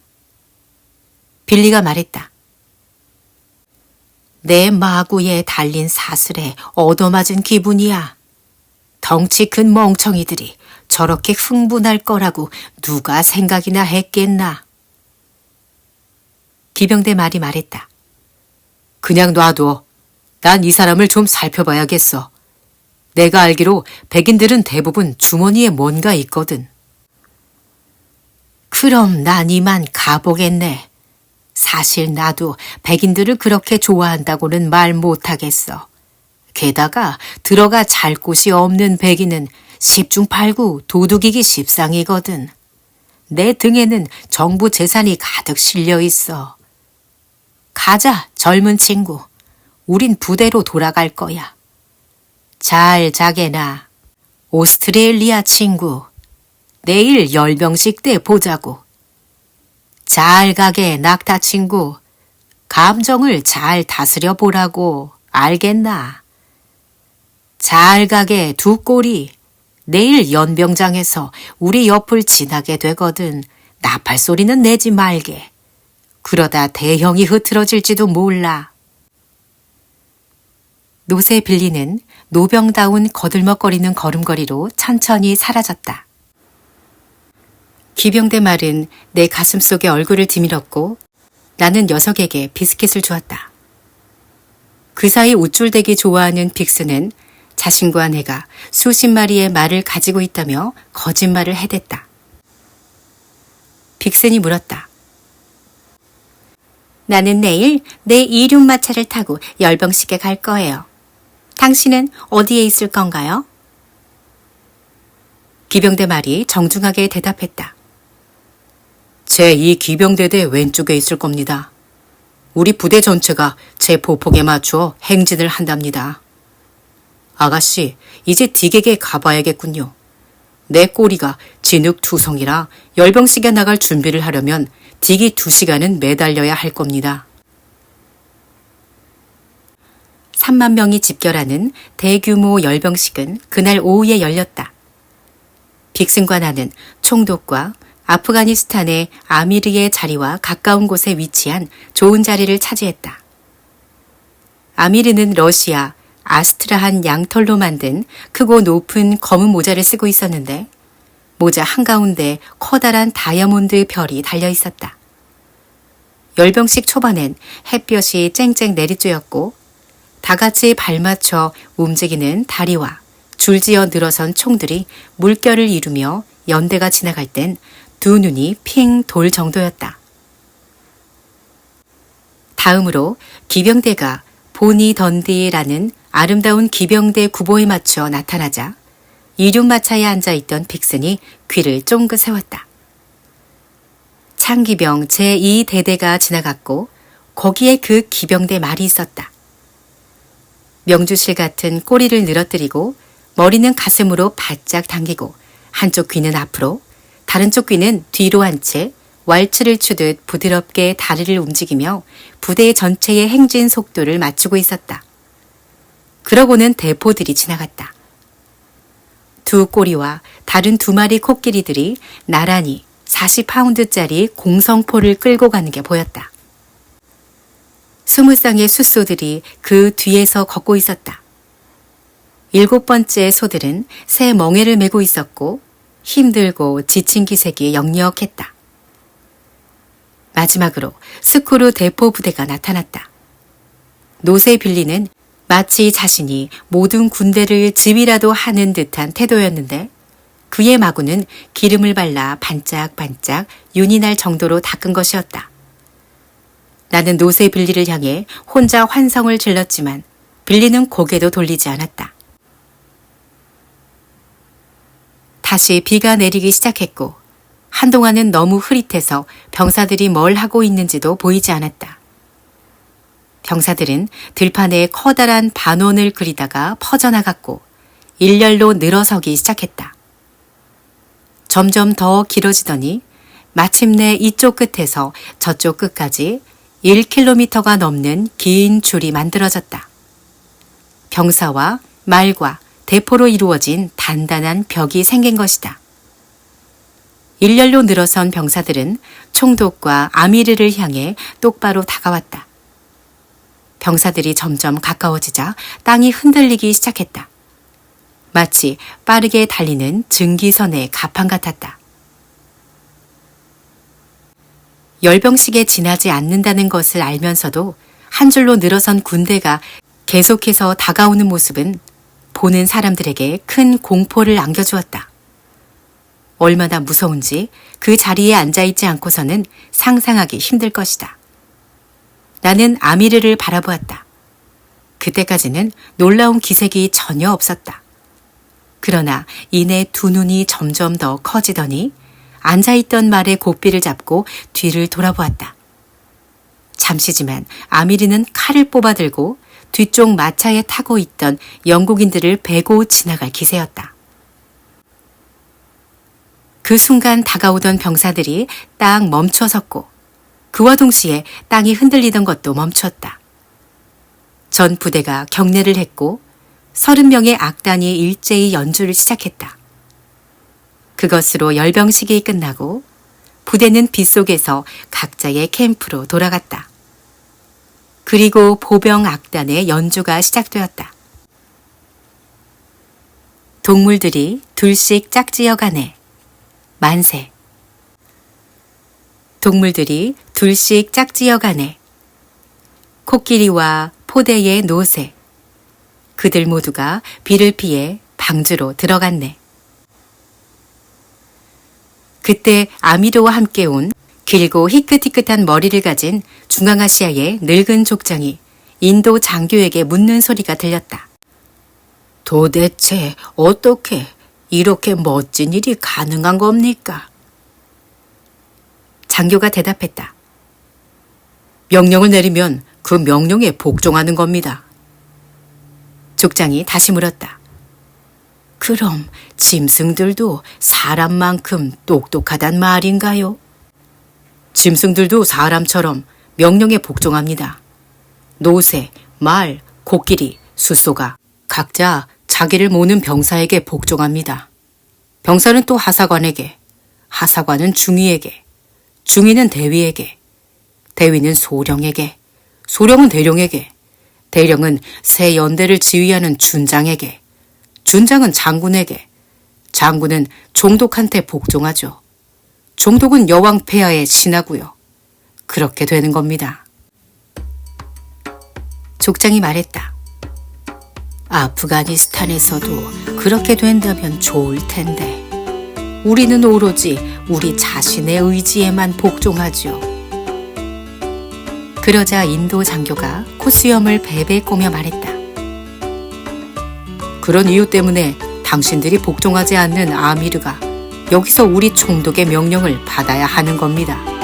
빌리가 말했다. 내 마구에 달린 사슬에 얻어맞은 기분이야. 덩치 큰 멍청이들이 저렇게 흥분할 거라고 누가 생각이나 했겠나. 기병대 말이 말했다. 그냥 놔둬. 난 이 사람을 좀 살펴봐야겠어. 내가 알기로 백인들은 대부분 주머니에 뭔가 있거든. 그럼 난 이만 가보겠네. 사실 나도 백인들을 그렇게 좋아한다고는 말 못하겠어. 게다가 들어가 잘 곳이 없는 백인은 10중 8구 도둑이기 십상이거든. 내 등에는 정부 재산이 가득 실려 있어. 가자, 젊은 친구. 우린 부대로 돌아갈 거야. 잘 자게나. 오스트레일리아 친구. 내일 열병식 때 보자고. 잘 가게, 낙타 친구. 감정을 잘 다스려 보라고. 알겠나? 잘 가게, 두 꼬리. 내일 연병장에서 우리 옆을 지나게 되거든. 나팔 소리는 내지 말게. 그러다 대형이 흐트러질지도 몰라. 노새 빌리는 노병다운 거들먹거리는 걸음걸이로 천천히 사라졌다. 기병대 말은 내 가슴 속에 얼굴을 디밀었고 나는 녀석에게 비스킷을 주었다. 그 사이 우쭐대기 좋아하는 빅스는 자신과 내가 수십 마리의 말을 가지고 있다며 거짓말을 해댔다. 빅슨이 물었다. 나는 내일 내 이륙마차를 타고 열병식에 갈 거예요. 당신은 어디에 있을 건가요? 기병대 말이 정중하게 대답했다. 제2 기병대대 왼쪽에 있을 겁니다. 우리 부대 전체가 제 보폭에 맞춰 행진을 한답니다. 아가씨, 이제 딕에게 가봐야겠군요. 내 꼬리가 진흙투성이라 열병식에 나갈 준비를 하려면 딕이 2시간은 매달려야 할 겁니다. 3만 명이 집결하는 대규모 열병식은 그날 오후에 열렸다. 빅슨과 나는 총독과 아프가니스탄의 아미르의 자리와 가까운 곳에 위치한 좋은 자리를 차지했다. 아미르는 러시아 아스트라한 양털로 만든 크고 높은 검은 모자를 쓰고 있었는데 모자 한가운데 커다란 다이아몬드 별이 달려 있었다. 열병식 초반엔 햇볕이 쨍쨍 내리쬐었고 다 같이 발맞춰 움직이는 다리와 줄지어 늘어선 총들이 물결을 이루며 연대가 지나갈 땐 두 눈이 핑 돌 정도였다. 다음으로 기병대가 보니 던디라는 아름다운 기병대 구보에 맞춰 나타나자 이륙마차에 앉아있던 빅슨이 귀를 쫑긋 세웠다. 상기병 제2대대가 지나갔고 거기에 그 기병대 말이 있었다. 명주실 같은 꼬리를 늘어뜨리고 머리는 가슴으로 바짝 당기고 한쪽 귀는 앞으로 다른 쪽 귀는 뒤로 한 채 왈츠를 추듯 부드럽게 다리를 움직이며 부대 전체의 행진 속도를 맞추고 있었다. 그러고는 대포들이 지나갔다. 두 꼬리와 다른 두 마리 코끼리들이 나란히 40파운드짜리 공성포를 끌고 가는 게 보였다. 20쌍의 숫소들이 그 뒤에서 걷고 있었다. 7번째 소들은 새 멍에를 메고 있었고 힘들고 지친 기색이 역력했다. 마지막으로 스쿠르 대포 부대가 나타났다. 노세 빌리는 마치 자신이 모든 군대를 지휘라도 하는 듯한 태도였는데 그의 마구는 기름을 발라 반짝반짝 윤이 날 정도로 닦은 것이었다. 나는 노세 빌리를 향해 혼자 환성을 질렀지만 빌리는 고개도 돌리지 않았다. 다시 비가 내리기 시작했고 한동안은 너무 흐릿해서 병사들이 뭘 하고 있는지도 보이지 않았다. 병사들은 들판에 커다란 반원을 그리다가 퍼져나갔고 일렬로 늘어서기 시작했다. 점점 더 길어지더니 마침내 이쪽 끝에서 저쪽 끝까지 1km가 넘는 긴 줄이 만들어졌다. 병사와 말과 대포로 이루어진 단단한 벽이 생긴 것이다. 일렬로 늘어선 병사들은 총독과 아미르를 향해 똑바로 다가왔다. 병사들이 점점 가까워지자 땅이 흔들리기 시작했다. 마치 빠르게 달리는 증기선의 가판 같았다. 열병식에 지나지 않는다는 것을 알면서도 한 줄로 늘어선 군대가 계속해서 다가오는 모습은 보는 사람들에게 큰 공포를 안겨주었다. 얼마나 무서운지 그 자리에 앉아있지 않고서는 상상하기 힘들 것이다. 나는 아미르를 바라보았다. 그때까지는 놀라운 기색이 전혀 없었다. 그러나 이내 두 눈이 점점 더 커지더니 앉아있던 말의 고삐를 잡고 뒤를 돌아보았다. 잠시지만 아미르는 칼을 뽑아들고 뒤쪽 마차에 타고 있던 영국인들을 베고 지나갈 기세였다. 그 순간 다가오던 병사들이 딱 멈춰섰고 그와 동시에 땅이 흔들리던 것도 멈췄다. 전 부대가 경례를 했고 30명의 악단이 일제히 연주를 시작했다. 그것으로 열병식이 끝나고 부대는 빗속에서 각자의 캠프로 돌아갔다. 그리고 보병 악단의 연주가 시작되었다. 동물들이 둘씩 짝지어가네. 만세. 동물들이 둘씩 짝지어가네. 코끼리와 포대의 노새. 그들 모두가 비를 피해 방주로 들어갔네. 그때 아미르와 함께 온 길고 희끗희끗한 머리를 가진 중앙아시아의 늙은 족장이 인도 장교에게 묻는 소리가 들렸다. 도대체 어떻게 이렇게 멋진 일이 가능한 겁니까? 장교가 대답했다. 명령을 내리면 그 명령에 복종하는 겁니다. 족장이 다시 물었다. 그럼 짐승들도 사람만큼 똑똑하단 말인가요? 짐승들도 사람처럼 명령에 복종합니다. 노새, 말, 코끼리, 숫소가 각자 자기를 모는 병사에게 복종합니다. 병사는 또 하사관에게, 하사관은 중위에게, 중위는 대위에게, 대위는 소령에게, 소령은 대령에게, 대령은 새 연대를 지휘하는 준장에게, 준장은 장군에게, 장군은 종독한테 복종하죠. 종독은 여왕 폐하의 신하고요. 그렇게 되는 겁니다. 족장이 말했다. 아프가니스탄에서도 그렇게 된다면 좋을 텐데 우리는 오로지 우리 자신의 의지에만 복종하죠. 그러자 인도 장교가 콧수염을 베베 꼬며 말했다. 그런 이유 때문에 당신들이 복종하지 않는 아미르가 여기서 우리 총독의 명령을 받아야 하는 겁니다.